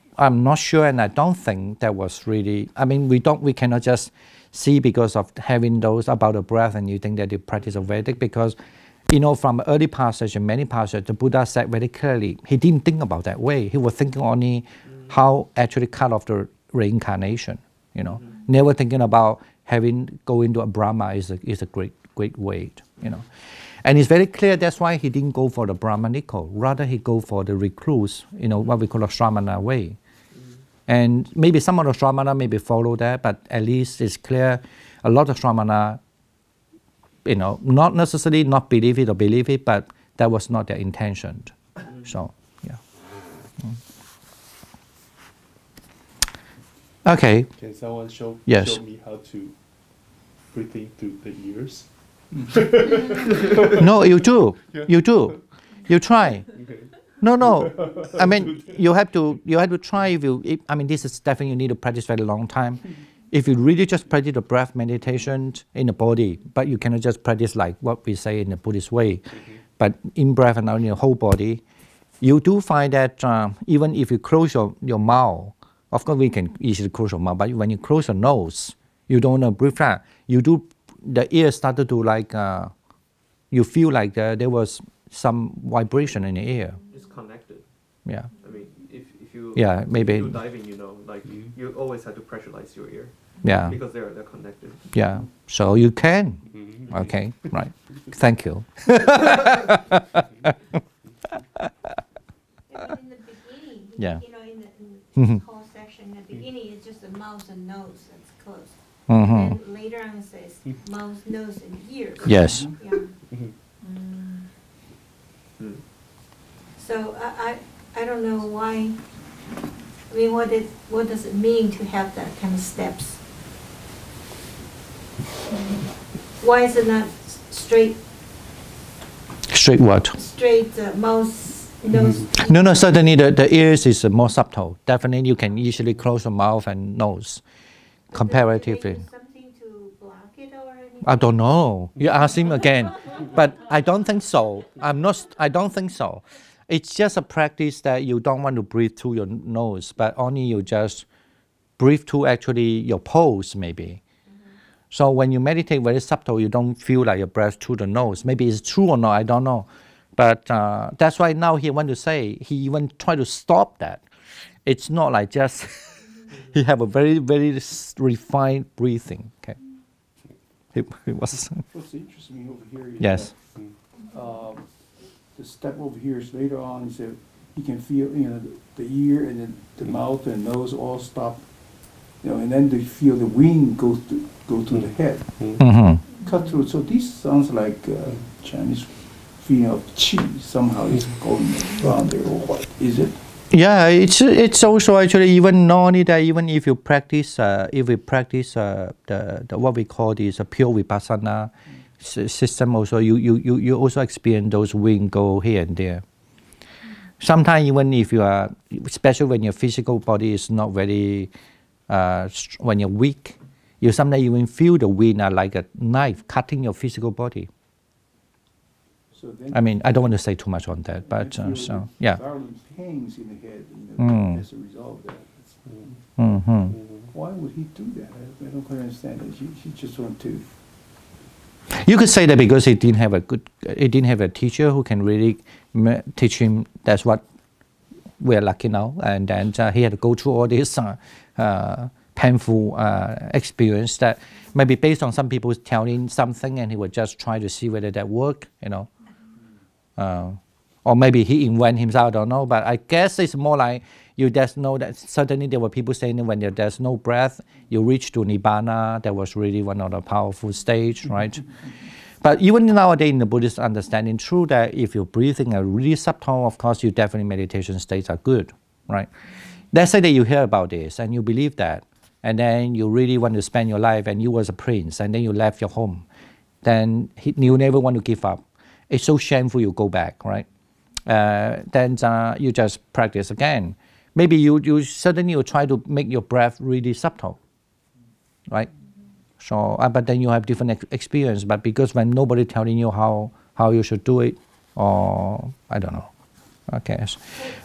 sure, and I don't think that was really. I mean, we cannot just see because of having those about the breath, and you think that you practice a Vedic because, you know, from early passage and many passages, the Buddha said very clearly he didn't think about that way. He was thinking only how actually cut off the reincarnation, you know, never thinking about go into a Brahma is a great way, you know. And it's very clear that's why he didn't go for the Brahmanical, rather he go for the recluse, you know, what we call a Shramana way. And maybe some of the Shramana maybe follow that, but at least it's clear a lot of Shramana, you know, not necessarily not believe it or believe it, but that was not their intention. So, yeah. Okay. Can someone show me how to breathing through the ears? No, you do. Yeah. You do. You try. Okay. No. I mean, you have to try. I mean, this is definitely you need to practice very long time. If you really just practice the breath meditation in the body, but you cannot just practice like what we say in the Buddhist way, but in breath and out in your whole body, you do find that even if you close your mouth, of course we can easily close your mouth, but when you close your nose, you don't breathe out. The ear started to like, you feel like there was some vibration in the ear. It's connected. Yeah. I mean, if you maybe do diving, you know, like you always have to pressurize your ear. Yeah. Because they're connected. Yeah. So you can. Okay. Right. Thank you. In the beginning, yeah. You know, in the whole section, the beginning is just the mouth and nose that's closed. And then later on it says mouth, nose, and ears. Yes. Yeah. So I don't know why. I mean, what does it mean to have that kind of steps? Why is it not straight? Straight what? Straight mouth, nose. No, certainly the ears is more subtle. Definitely you can easily close the mouth and nose comparatively. Something to block it or anything? I don't know. You ask him again. But I don't think so. I don't think so. It's just a practice that you don't want to breathe through your nose, but only you just breathe through actually your pose maybe. So when you meditate very subtle, you don't feel like your breath through the nose. Maybe it's true or not, I don't know. But that's why now he want to say, he even try to stop that. It's not like just, he have a very, very refined breathing. Okay. It was. What's interesting over here is yes. that, the step over here is later on, he said, he can feel, the ear and then the mouth and nose all stop, and then they feel the wind go to the head, cut through. So this sounds like Chinese feeling of qi somehow is going around there, or what is it? Yeah, it's also actually even not only that. Even if you practice, if we practice the what we call this pure vipassana system, also you also experience those wind go here and there. Sometimes even if you are, especially when your physical body is not very, when you're weak, you sometimes even feel the wind like a knife cutting your physical body. So then I mean, I don't want to say too much on that, but so yeah. Violent pains in the head, as a result of that. Why would he do that? I don't quite understand it. He just want to. You could say that because he didn't have a teacher who can really teach him. That's what we're lucky now, and then he had to go through all this painful experience that maybe based on some people telling something, and he would just try to see whether that worked, or maybe he invented himself. I don't know, but I guess it's more like you just know that certainly there were people saying that when there's no breath, you reach to Nibbana. That was really one of the powerful stage, right? But even nowadays in the Buddhist understanding, true that if you're breathing a really subtle, of course, your definitely meditation states are good, right? Let's say that you hear about this and you believe that, and then you really want to spend your life and you was a prince, and then you left your home, then you never want to give up. It's so shameful you go back, right? Then you just practice again. Maybe you suddenly you try to make your breath really subtle, right? So, but then you have different experience. But because when nobody telling you how you should do it, or I don't know. Okay,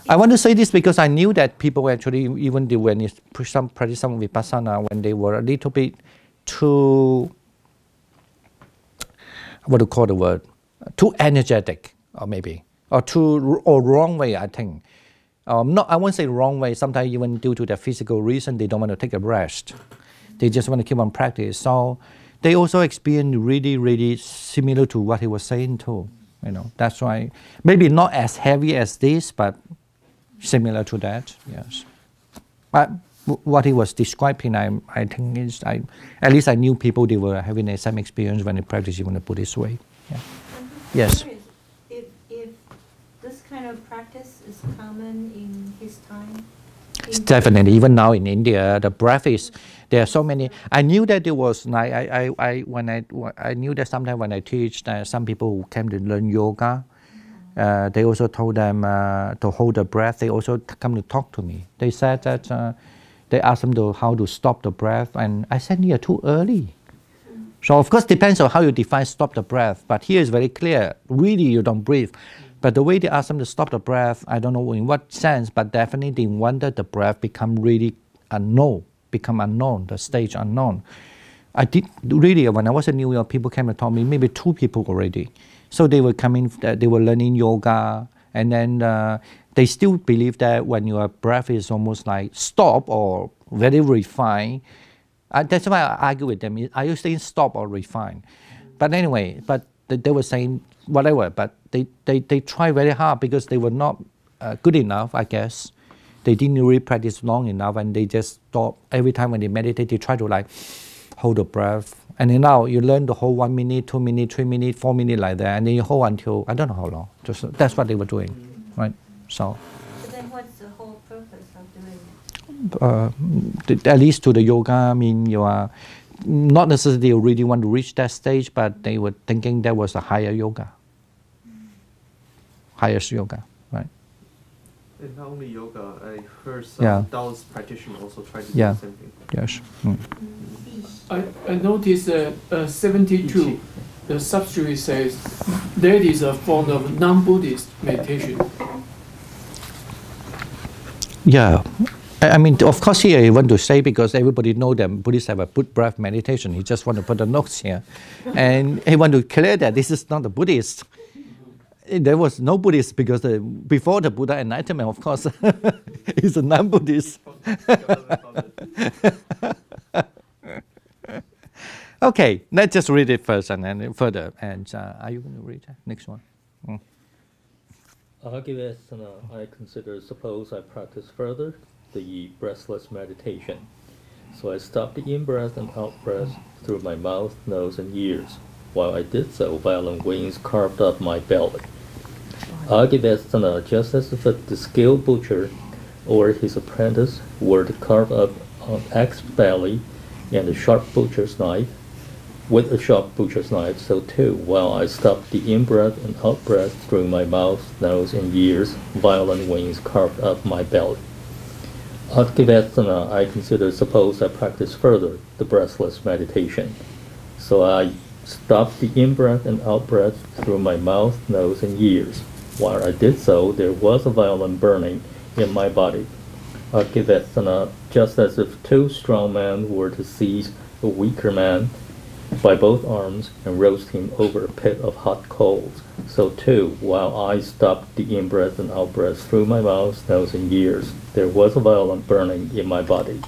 I want to say this because I knew that people actually, even when you practice some vipassana, when they were a little bit too, what to call the word, too energetic, or maybe, or wrong way, I think. Not, I won't say wrong way. Sometimes even due to the physical reason, they don't want to take a rest. They just want to keep on practice. So they also experience really, really similar to what he was saying too. That's why maybe not as heavy as this, but similar to that. Yes. But what he was describing, I think is at least I knew people they were having the same experience when they practice even the Buddhist way. Yeah. Yes. If this kind of practice is common in his time. Definitely, even now in India, the breath is. There are so many. I knew that there was like I knew that sometimes when I teach, some people who came to learn yoga, they also told them to hold the breath. They also come to talk to me. They said that they asked them how to stop the breath, and I said, "You're too early." So of course depends on how you define stop the breath. But here is very clear. Really, you don't breathe. But the way they asked them to stop the breath, I don't know in what sense, but definitely they wanted the breath become really become unknown, the stage unknown. I did really, when I was in New York, people came and told me, maybe 2 people already. So they were coming, they were learning yoga, and then they still believe that when your breath is almost like stop or very refined, that's why I argue with them, are you saying stop or refine? But anyway, but they were saying whatever, but they try very hard because they were not good enough, I guess. They didn't really practice long enough, and they just stop. Every time when they meditate, they try to like hold the breath. And then now you learn the whole 1 minute, 2 minutes, 3 minutes, 4 minutes like that, and then you hold until I don't know how long. Just that's what they were doing, right? So then what's the whole purpose of doing it? At least to the yoga, I mean, you are not necessarily really want to reach that stage, but they were thinking that was a higher yoga. highest yoga, right? And not only yoga, I heard some Taoist practitioners also try to do the same thing. Yes. I noticed 72, the substrate says that is a form of non-Buddhist meditation. Yeah. I mean, of course, here I want to say, because everybody know that Buddhists have a breath meditation. He just want to put the notes here. And he want to clear that this is not a Buddhist. There was no Buddhist, because before the Buddha enlightenment, of course, he's a non-Buddhist. Okay, let's just read it first and then further. And are you going to read that? Next one? Agivesana, I consider, suppose I practice further the breathless meditation. So I stopped the in-breath and out-breath through my mouth, nose, and ears. While I did so, violent wings carved up my belly. Agivesana, just as if the skilled butcher or his apprentice were to carve up an axe belly and a sharp butcher's knife, with a sharp butcher's knife, so too, while I stopped the in-breath and out-breath through my mouth, nose, and ears, violent wings carved up my belly. Agivesana, I consider, suppose I practice further the breathless meditation. So I stopped the in-breath and out-breath through my mouth, nose, and ears. While I did so, there was a violent burning in my body. Agivesana, just as if two strong men were to seize a weaker man by both arms and roast him over a pit of hot coals. So too, while I stopped the in-breath and out-breath through my mouth, nose, and ears, there was a violent burning in my body.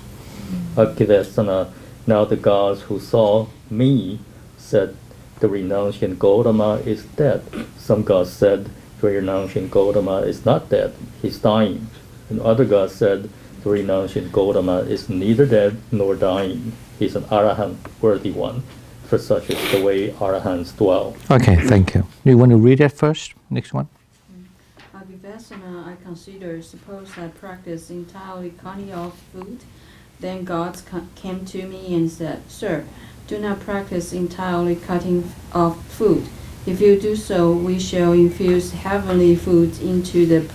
Agivesana, now the gods who saw me said the renunciant Gautama is dead. Some gods said the renunciant Gautama is not dead, he's dying. And other gods said the renunciant Gautama is neither dead nor dying, he's an arahant, worthy one. For such is the way arahants dwell. Okay, thank you. You want to read that first? Next one. Agivesana, I consider, suppose I practice entirely cutting off food. Then gods came to me and said, Sir, do not practice entirely cutting off food. If you do so, we shall infuse heavenly food into the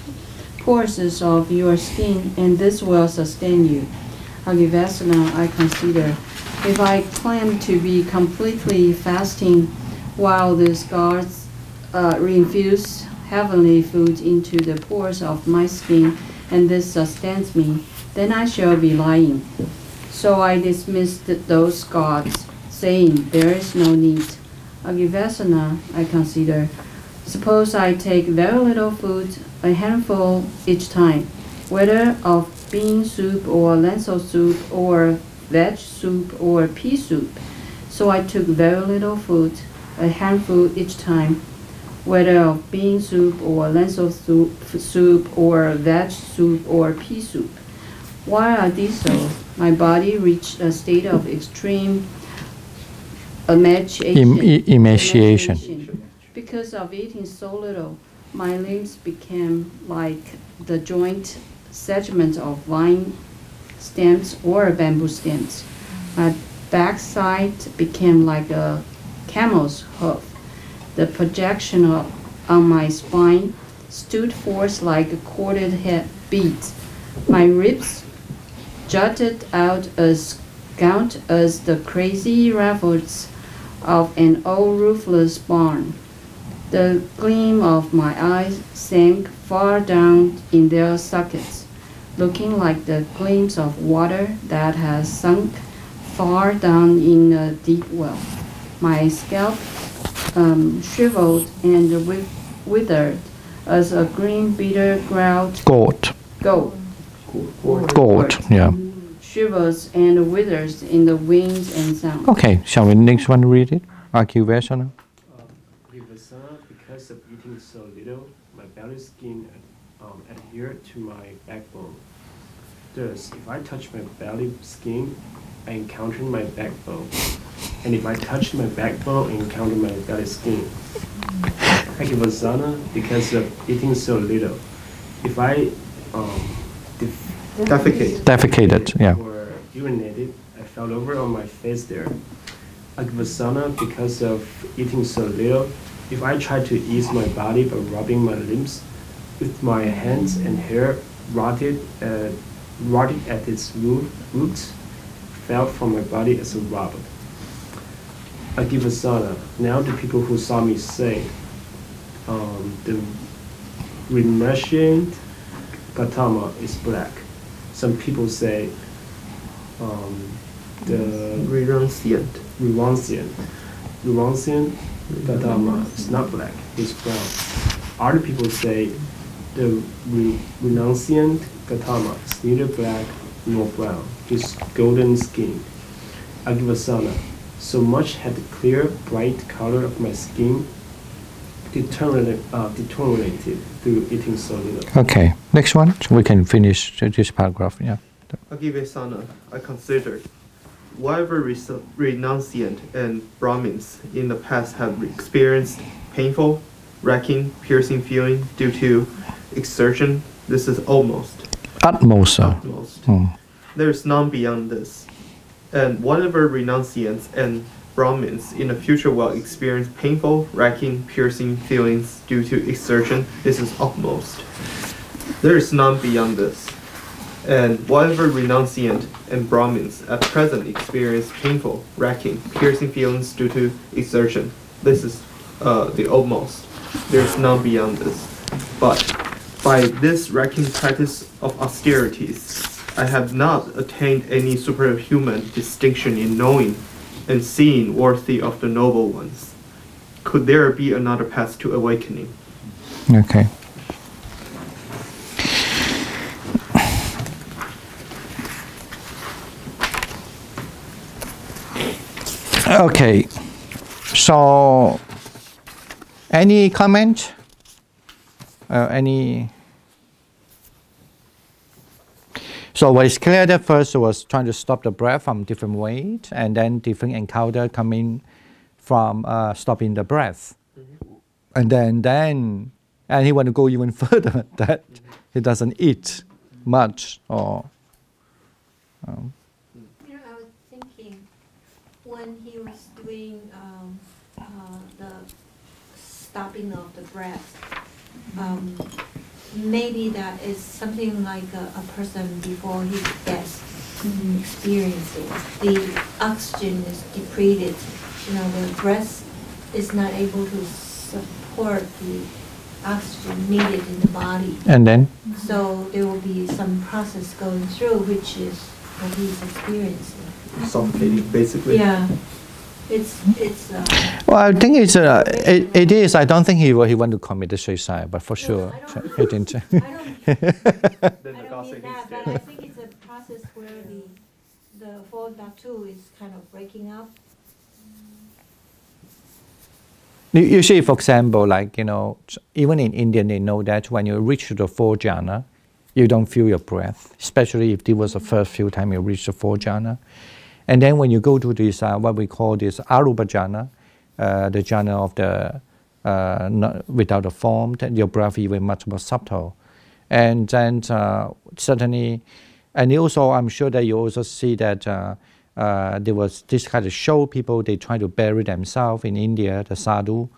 pores of your skin, and this will sustain you. Agivesana, I consider, if I claim to be completely fasting while these gods reinfuse heavenly food into the pores of my skin, and this sustains me, then I shall be lying. So I dismissed those gods, saying, there is no need. Agivesana, I consider, suppose I take very little food, a handful each time, whether of bean soup or lentil soup or veg soup or pea soup. So I took very little food, a handful each time, whether of bean soup or lentil soup or veg soup or pea soup. While I did so, my body reached a state of extreme emaciation. Because of eating so little, my limbs became like the joint segments of vine stems or bamboo stems. My backside became like a camel's hoof. The projection on my spine stood forth like a corded head beads. My ribs jutted out as gaunt as the crazy rafters of an old roofless barn. The gleam of my eyes sank far down in their sockets, looking like the gleams of water that has sunk far down in a deep well. My scalp shriveled and withered as a green bitter gourd shivers and withers in the winds and sound. Okay, shall we next one read it? Agivesana. Agivesana, because of eating so little, my belly skin adhered to my backbone. Thus, if I touch my belly skin, I encounter my backbone. And if I touch my backbone, I encounter my belly skin. Agivesana, because of eating so little. If I defecated, yeah. Or urinated, I fell over on my face there. Agivesana, because of eating so little. If I try to ease my body by rubbing my limbs with my hands and hair rotted at its roots, fell from my body as a rub. I give a sana. Now the people who saw me say, the Renaissance Gautama is black. Some people say the Renaissance Gautama is not black, it's brown. Other people say the Renaissance Gautama is neither black nor brown, it's golden skin. Agivasana. So much had the clear, bright color of my skin deteriorated through eating so little. Okay, next one. So we can finish this paragraph. Yeah. Agivasana, I consider. Whatever renunciant and Brahmins in the past have experienced painful, racking, piercing feeling due to exertion, this is utmost. There is none beyond this. And whatever renunciants and Brahmins in the future will experience painful, racking, piercing feelings due to exertion, this is utmost. There is none beyond this. And whatever renunciant and Brahmins at present experience painful, racking, piercing feelings due to exertion, this is the utmost. There is none beyond this. But by this racking practice of austerities, I have not attained any superhuman distinction in knowing and seeing worthy of the noble ones. Could there be another path to awakening? Okay. Okay. So, any comment? So what is clear that first was trying to stop the breath from different ways, and then different encounter coming from stopping the breath. And then he want to go even further, that he doesn't eat much or... I was thinking when he was doing the stopping of the breath, maybe that is something like a person before his death experiencing. The oxygen is depleted. The breath is not able to support the oxygen needed in the body. And then? So there will be some process going through, which is what he's experiencing. Suffocating, basically. Yeah. It's well, I think it is. I don't think he want to commit suicide, but for sure he didn't. I don't mean that, but I think it's a process where the four dhatu is kind of breaking up. You see, for example, like, even in India, they know that when you reach the four jhana, you don't feel your breath, especially if it was the first few times you reach the four jhana. And then when you go to this, what we call this arupa jhana, the jhana of the without a form, then your breath is even much more subtle. And then certainly, and also I'm sure that you also see that there was this kind of show people, they try to bury themselves in India, the sadhu,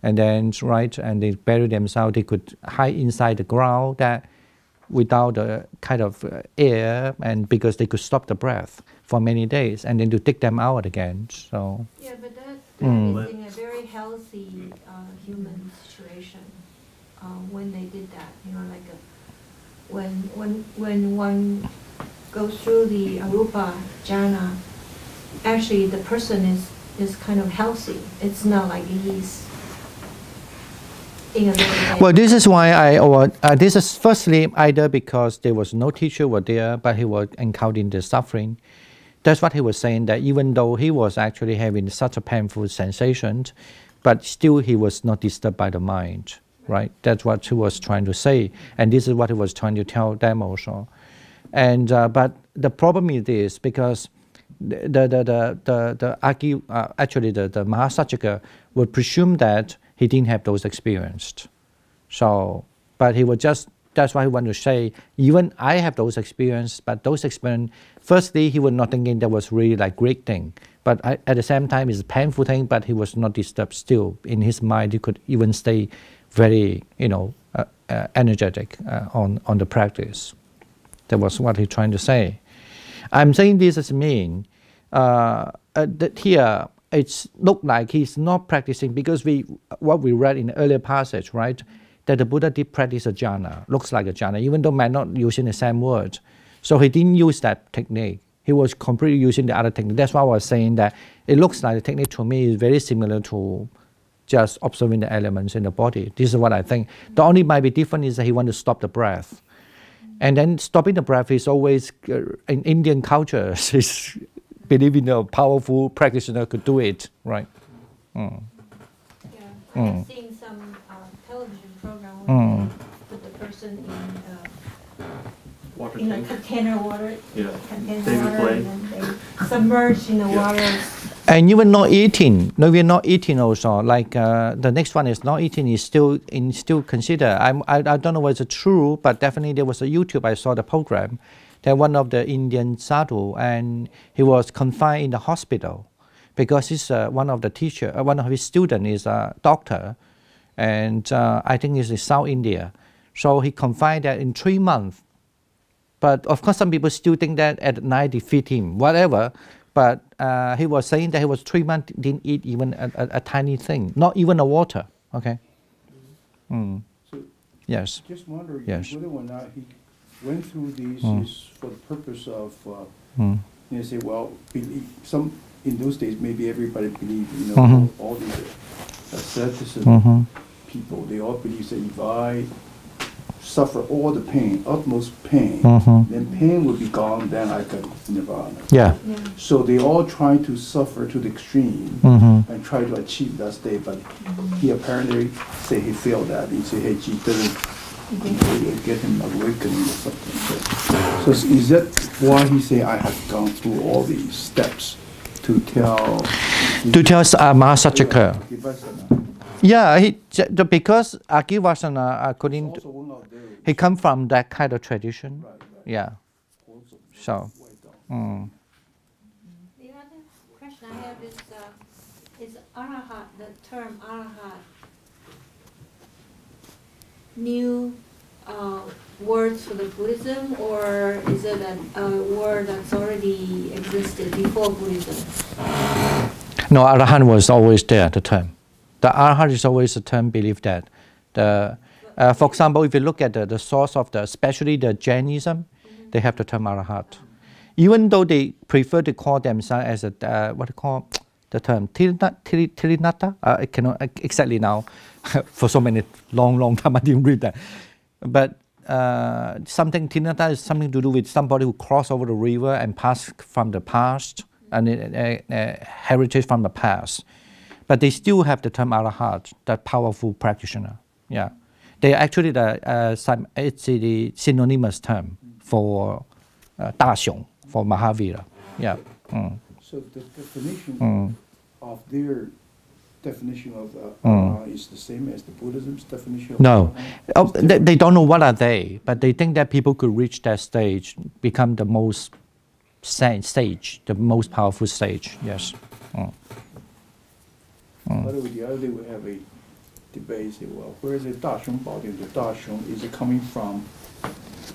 and then, and they bury themselves, they could hide inside the ground that without a kind of air, and because they could stop the breath for many days, and then to take them out again. So yeah, but that is in a very healthy human situation when they did that. Like when one goes through the arupa jhana, actually the person is kind of healthy. It's not like he's in a very well, this is why this is firstly either because there was no teacher were there, but he was encountering the suffering. That's what he was saying, that even though he was actually having such a painful sensation, but still he was not disturbed by the mind, right? That's what he was trying to say, and this is what he was trying to tell them also. And but the problem is this, because actually the Mahasajika would presume that he didn't have those experiences. So, but he would just, that's why he wanted to say, even I have those experiences, but those experiences Firstly, he was not thinking that was really like great thing, but at the same time, it's a painful thing. But he was not disturbed. Still, in his mind, he could even stay very, energetic on the practice. That was what he's trying to say. I'm saying this as mean that here it's look like he's not practicing because what we read in the earlier passage, right? That the Buddha did practice a jhana, looks like a jhana, even though might not using the same word. So he didn't use that technique. He was completely using the other technique. That's why I was saying that it looks like the technique to me is very similar to just observing the elements in the body. This is what I think. The only might be different is that he wants to stop the breath. And then stopping the breath is always, in Indian culture, is believing a powerful practitioner could do it, right? Yeah, I have seen some television program where they put the person in a container water, container water, and then they submerge in the water. And even not eating, no, we're not eating also. Like the next one is not eating is still considered. I don't know whether it's true, but definitely there was a YouTube. I saw the program. That one of the Indian sadhu, and he was confined in the hospital because he's one of the teacher, one of his students is a doctor, and I think it's in South India. So he confined that in 3 months. But of course, some people still think that at night defeat him, whatever. But he was saying that he was 3 months, didn't eat even a tiny thing, not even a water. Okay. So yes. Just wondering whether or not he went through these is for the purpose of, they say, well, some in those days maybe everybody believed, all these asceticism people, they all believe that if I suffer all the pain, utmost pain, then pain will be gone, then I can nirvana. Yeah. So they all try to suffer to the extreme and try to achieve that state, but he apparently say he failed that. He said, hey, he doesn't get him awakening or something. So is that why he say I have gone through all these steps to tell Mahasachaka? Yeah, because Agivasana, according to, he come from that kind of tradition. Yeah. So. The other question I have is arahat, the term arahat, new words for the Buddhism, or is it a word that's already existed before Buddhism? No, arahat was always there, the term. The arahat is always a term believed that. For example, if you look at the source of especially the Jainism, they have the term arahat. Even though they prefer to call themselves as what they call the term Tirinata, I cannot exactly now, for so many long time I didn't read that. But something Tirinata is something to do with somebody who crossed over the river and passed from the past, and heritage from the past. But they still have the term arahat, that powerful practitioner. Yeah, they actually it's the synonymous term for Daxiong, for Mahavira. Yeah. So the definition of their definition of is the same as the Buddhism's definition of no. They don't know what are they, but they think that people could reach that stage, become the most stage, the most powerful stage. Yes. By the way, the other day we have a debate, say, well, where is the Daxiong Baodian? The Daxiong, is it coming from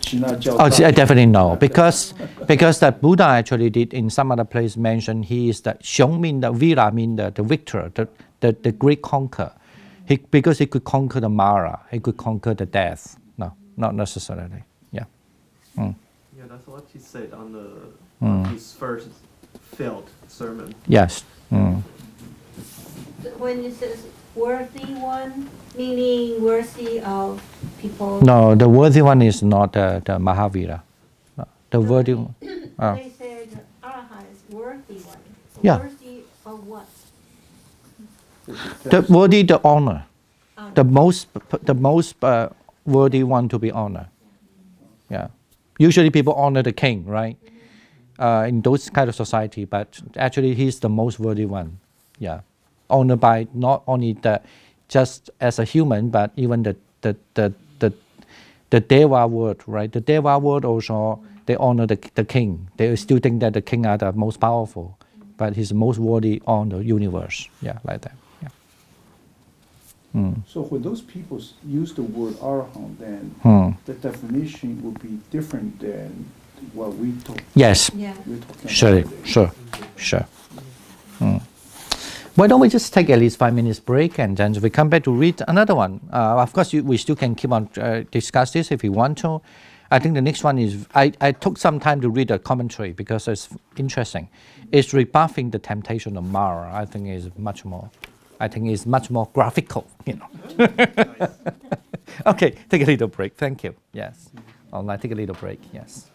I definitely know, because the Buddha actually did in some other place mention he is the Xiong mean the Vira mean the victor, the great conqueror. Because he could conquer the Mara, he could conquer the death. No, not necessarily. Yeah. Yeah, that's what he said on his first failed sermon. Yes. When it says worthy one, meaning worthy of people. No, the worthy one is not the Mahavira. No, the worthy one. They say the arahat is worthy one. Yeah. Worthy of what? The worthy, the honor. The most worthy one to be honored. Yeah. Usually people honor the king, right? In those kind of society, but actually he's the most worthy one. Yeah. Honored by not only just as a human, but even the Deva word, right? The Deva word also they honor the king. They still think that the king are the most powerful, but he's the most worthy on the universe. Yeah, like that. Yeah. So when those people use the word arahant, then the definition would be different than what we talk. Yes. Yeah. We're talking Sure. about today. Sure. Why don't we just take at least 5 minutes break, and then we come back to read another one. Of course, we still can keep on discuss this if you want to. I think the next one is, I took some time to read the commentary because it's interesting. It's rebuffing the temptation of Mara. I think is much more graphical, you know. Okay, take a little break. Thank you. Yes. All right, take a little break. Yes.